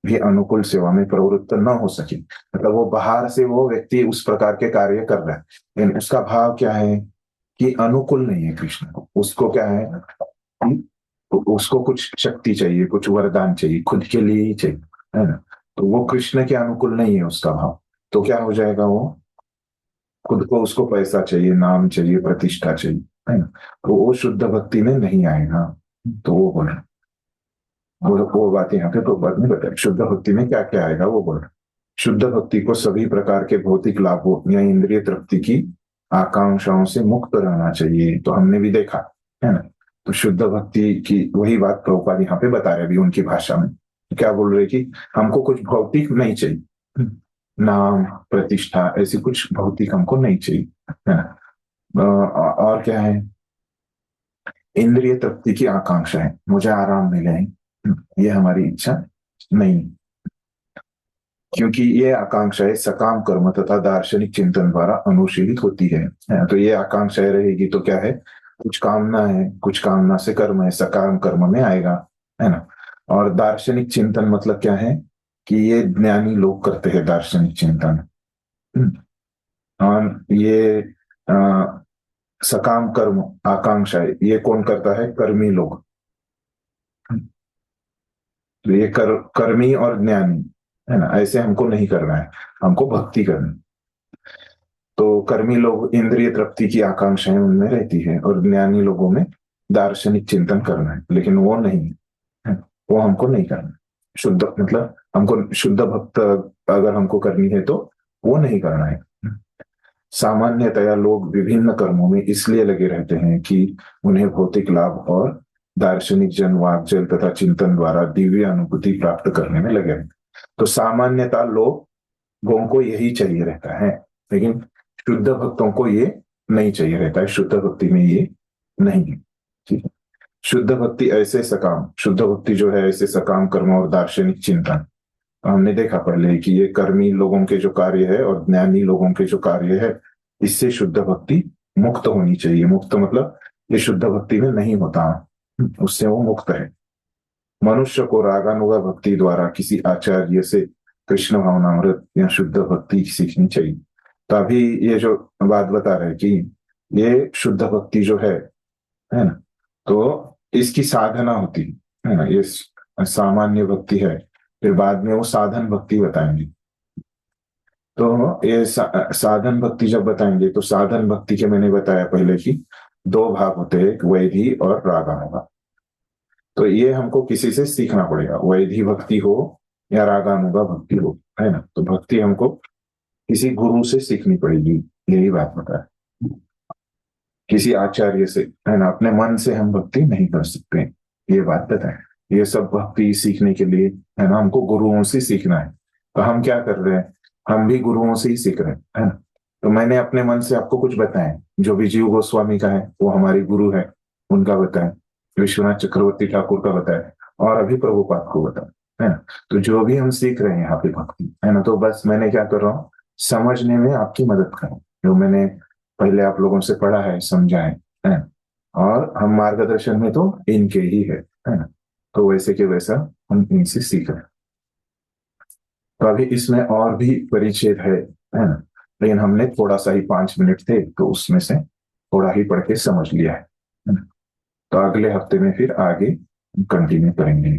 भी अनुकूल सेवा में प्रवृत्त न हो सके, मतलब वो बाहर से वो व्यक्ति उस प्रकार के कार्य कर रहा है, लेकिन उसका भाव क्या है कि अनुकूल नहीं है कृष्ण को। उसको क्या है कि उसको कुछ शक्ति चाहिए, कुछ वरदान चाहिए, खुद के लिए ही चाहिए, है ना। तो वो कृष्ण के अनुकूल नहीं है उसका भाव, तो क्या हो जाएगा? वो खुद को, उसको पैसा चाहिए, नाम चाहिए, प्रतिष्ठा चाहिए, है ना। तो वो शुद्ध भक्ति में नहीं आएगा। तो वो बोल रहे, वो बात यहाँ पे प्रभुपाद ने बताया शुद्ध भक्ति में क्या क्या आएगा, वो बोल रहे। शुद्ध भक्ति को सभी प्रकार के भौतिक लाभों या इंद्रिय तृप्ति की आकांक्षाओं से मुक्त रहना चाहिए, तो हमने भी देखा, है ना। तो शुद्ध भक्ति की वही बात प्रभुपाद यहाँ पे बता रहे अभी उनकी भाषा में। क्या बोल रहे कि हमको कुछ भौतिक नहीं चाहिए, नाम प्रतिष्ठा ऐसी कुछ भौतिक हमको नहीं चाहिए, है ना। और क्या है? इंद्रिय तृप्ति की आकांक्षा है, मुझे आराम मिले, ये हमारी इच्छा नहीं, क्योंकि ये आकांक्षाएं सकाम कर्म तथा दार्शनिक चिंतन द्वारा अनुशीलित होती है। तो ये आकांक्षाएं रहेगी तो क्या है? कुछ कामना है, कुछ कामना से कर्म है, सकाम कर्म में आएगा, है ना। और दार्शनिक चिंतन मतलब क्या है कि ये ज्ञानी लोग करते हैं दार्शनिक चिंतन, और ये सकाम कर्म आकांक्षा है, ये कौन करता है? कर्मी लोग। तो ये कर्मी और ज्ञानी, है ना, ऐसे हमको नहीं करना है, हमको भक्ति करनी। तो कर्मी लोग इंद्रिय तृप्ति की आकांक्षाएं उनमें रहती है, और ज्ञानी लोगों में दार्शनिक चिंतन करना है, लेकिन वो नहीं है, वो हमको नहीं करना। शुद्ध मतलब हमको शुद्ध भक्त अगर हमको करनी है तो वो नहीं करना है। सामान्यतया लोग विभिन्न कर्मों में इसलिए लगे रहते हैं कि उन्हें भौतिक लाभ और दार्शनिक जन वाग्जल तथा चिंतन द्वारा दिव्य अनुभूति प्राप्त करने में लगे रहते हैं। तो सामान्यतः लोगों को यही चाहिए रहता है, लेकिन शुद्ध भक्तों को ये नहीं चाहिए रहता है, शुद्ध भक्ति में ये नहीं है। ठीक है, शुद्ध भक्ति ऐसे सकाम, शुद्ध भक्ति जो है ऐसे सकाम कर्म और दार्शनिक चिंतन। हमने देखा पहले कि ये कर्मी लोगों के जो कार्य है और ज्ञानी लोगों के जो कार्य है, इससे शुद्ध भक्ति मुक्त होनी चाहिए। मुक्त मतलब ये शुद्ध भक्ति में नहीं होता, उससे वो मुक्त है। मनुष्य को रागानुगा भक्ति द्वारा किसी आचार्य से कृष्ण भावनामृत या शुद्ध भक्ति सीखनी चाहिए। तो अभी ये जो बात बता रहे कि ये शुद्ध भक्ति जो है ना, तो इसकी साधना होती है ना, ये सामान्य भक्ति है, फिर बाद में वो साधन भक्ति बताएंगे। तो ये साधन भक्ति जब बताएंगे तो साधन भक्ति के मैंने बताया पहले कि 2 भाग होते हैं, एक वैधि और रागानुगा। तो ये हमको किसी से सीखना पड़ेगा, वैधि भक्ति हो या रागानुगा भक्ति हो, है ना। तो भक्ति हमको किसी गुरु से सीखनी पड़ेगी, यही बात बताया, किसी आचार्य से, है ना। अपने मन से हम भक्ति नहीं कर सकते, ये बात बताए। ये सब भक्ति सीखने के लिए, है ना, हमको गुरुओं से सीखना है। तो हम क्या कर रहे हैं, हम भी गुरुओं से ही सीख रहे हैं, है ना। तो मैंने अपने मन से आपको कुछ बताया, जो भी जीव गोस्वामी का है वो हमारी गुरु है, उनका बताया, विश्वनाथ चक्रवर्ती ठाकुर का बताया, और अभी प्रभुपाद को बताया, है ना। तो जो भी हम सीख रहे हैं यहाँ पे भक्ति, है ना, तो बस मैंने क्या कर रहा हूँ, समझने में आपकी मदद करूँ, जो मैंने पहले आप लोगों से पढ़ा है, समझा है ना। और हम मार्गदर्शन में तो इनके ही है ना। तो वैसे के वैसा हम इनसे सीख रहे हैं। तो अभी इसमें और भी परिच्छेद है ना, लेकिन हमने थोड़ा सा ही 5 मिनट थे तो उसमें से थोड़ा ही पढ़ के समझ लिया है ना। तो अगले हफ्ते में फिर आगे कंटिन्यू करेंगे।